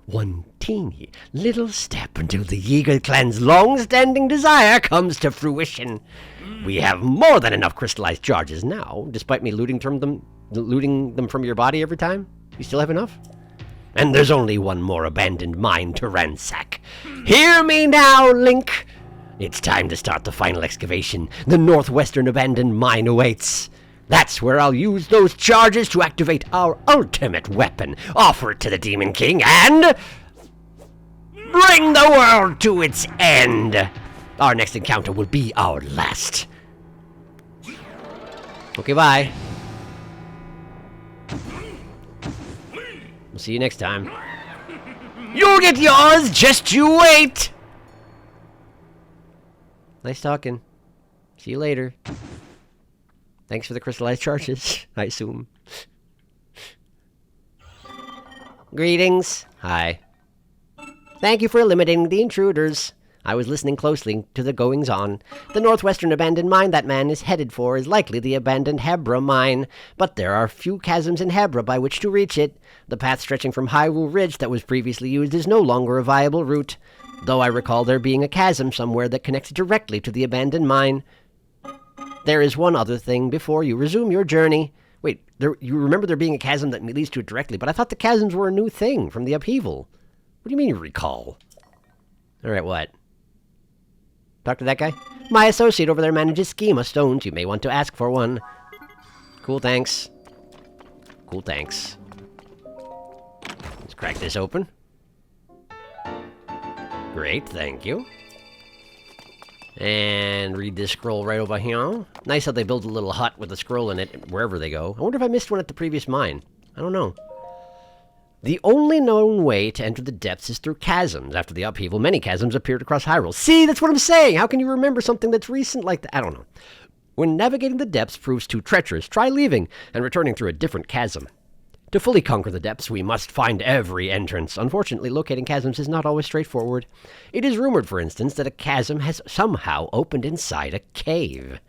One teeny little step until the Yeager clan's long-standing desire comes to fruition. We have more than enough crystallized charges now, despite me looting them from your body every time. You still have enough? And there's only one more abandoned mine to ransack. Hear me now, Link. It's time to start the final excavation. The northwestern abandoned mine awaits. That's where I'll use those charges to activate our ultimate weapon, offer it to the Demon King, and bring the world to its end. Our next encounter will be our last. Okay, bye. We'll see you next time. You'll get yours, just you wait! Nice talking. See you later. Thanks for the crystallized charges, I assume. Greetings. Hi. Thank you for eliminating the intruders. I was listening closely to the goings-on. The northwestern abandoned mine that man is headed for is likely the abandoned Hebra mine, but there are few chasms in Hebra by which to reach it. The path stretching from Hyrule Ridge that was previously used is no longer a viable route, though I recall there being a chasm somewhere that connects directly to the abandoned mine. There is one other thing before you resume your journey. Wait, you remember there being a chasm that leads to it directly, but I thought the chasms were a new thing from the upheaval. What do you mean you recall? Alright, what? Talk to that guy? My associate over there manages schema stones. You may want to ask for one. Cool, thanks. Cool, thanks. Let's crack this open. Great, thank you. And read this scroll right over here. Nice how they build a little hut with a scroll in it wherever they go. I wonder if I missed one at the previous mine. I don't know. The only known way to enter the depths is through chasms. After the upheaval, many chasms appeared across Hyrule. See, that's what I'm saying! How can you remember something that's recent like that? I don't know. When navigating the depths proves too treacherous, try leaving and returning through a different chasm. To fully conquer the depths, we must find every entrance. Unfortunately, locating chasms is not always straightforward. It is rumored, for instance, that a chasm has somehow opened inside a cave.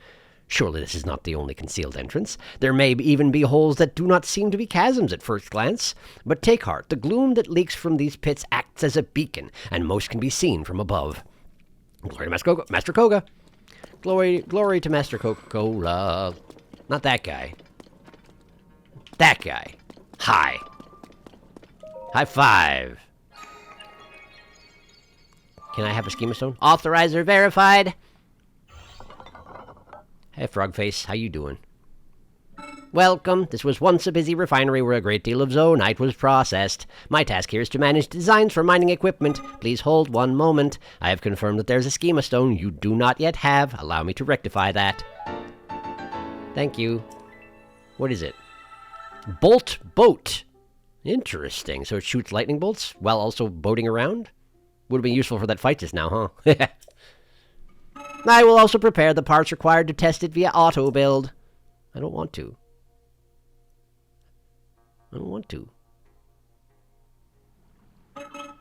Surely this is not the only concealed entrance. There may even be holes that do not seem to be chasms at first glance. But take heart, the gloom that leaks from these pits acts as a beacon, and most can be seen from above. Glory to Master Koga. Glory to Master Coca-Cola. Not that guy. That guy. Hi. High five. Can I have a schema stone? Authorizer verified. Hey, Frogface, how you doing? Welcome. This was once a busy refinery where a great deal of zoonite was processed. My task here is to manage designs for mining equipment. Please hold one moment. I have confirmed that there's a schema stone you do not yet have. Allow me to rectify that. Thank you. What is it? Bolt boat. Interesting. So it shoots lightning bolts while also boating around? Would have been useful for that fight just now, huh? I will also prepare the parts required to test it via auto build. I don't want to.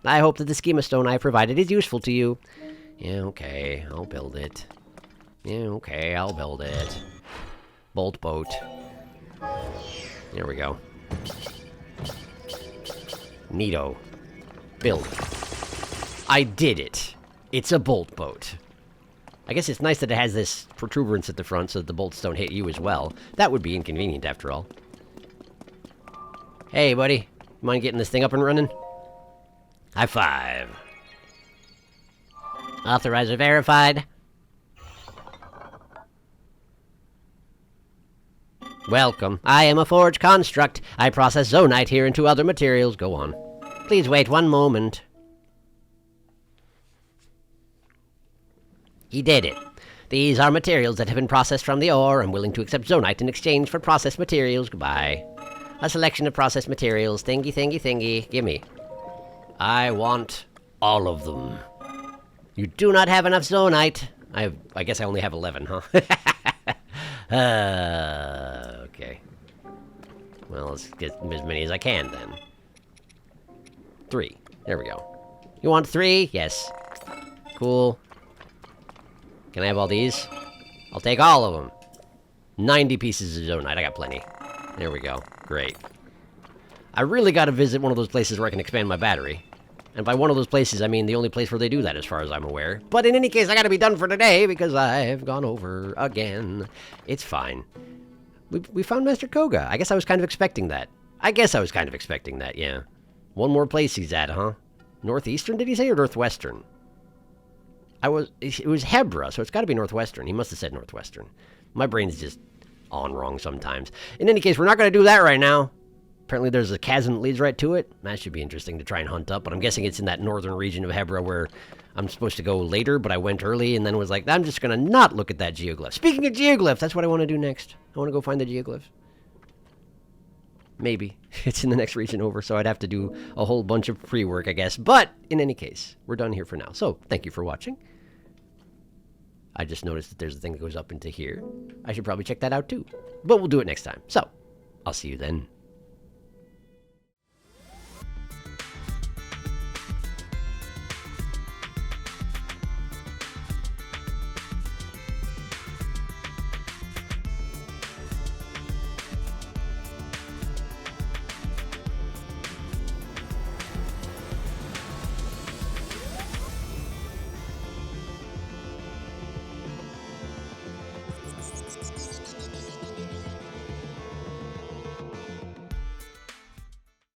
I hope that the schema stone I provided is useful to you. Yeah, okay, I'll build it. Bolt boat. There we go. Neato. Build. I did it. It's a bolt boat. I guess it's nice that it has this protuberance at the front so that the bolts don't hit you as well. That would be inconvenient, after all. Hey, buddy. Mind getting this thing up and running? High five. Authorizer verified. Welcome. I am a forged construct. I process zoonite here into other materials. Go on. Please wait one moment. He did it. These are materials that have been processed from the ore. I'm willing to accept zoonite in exchange for processed materials. Goodbye. A selection of processed materials. Thingy, thingy, thingy. Gimme. I want all of them. You do not have enough zoonite. I guess I only have 11, huh? Okay. Well, let's get as many as I can, then. 3. There we go. You want 3? Yes. Cool. Can I have all these? I'll take all of them. 90 pieces of zoonite. I got plenty. There we go. Great. I really got to visit one of those places where I can expand my battery. And by one of those places, I mean the only place where they do that, as far as I'm aware. But in any case, I got to be done for today because I've gone over again. It's fine. We found Master Koga. I guess I was kind of expecting that. Yeah. One more place he's at, huh? Northeastern, did he say, or Northwestern? It was Hebra, so it's got to be Northwestern. He must have said Northwestern. My brain's just on wrong sometimes. In any case, we're not going to do that right now. Apparently there's a chasm that leads right to it. That should be interesting to try and hunt up, but I'm guessing it's in that northern region of Hebra where I'm supposed to go later, but I went early and then was like, I'm just going to not look at that geoglyph. Speaking of geoglyphs, that's what I want to do next. I want to go find the geoglyph. Maybe. It's in the next region over, so I'd have to do a whole bunch of pre-work, I guess. But in any case, we're done here for now. So, thank you for watching. I just noticed that there's a thing that goes up into here. I should probably check that out too. But we'll do it next time. So, I'll see you then.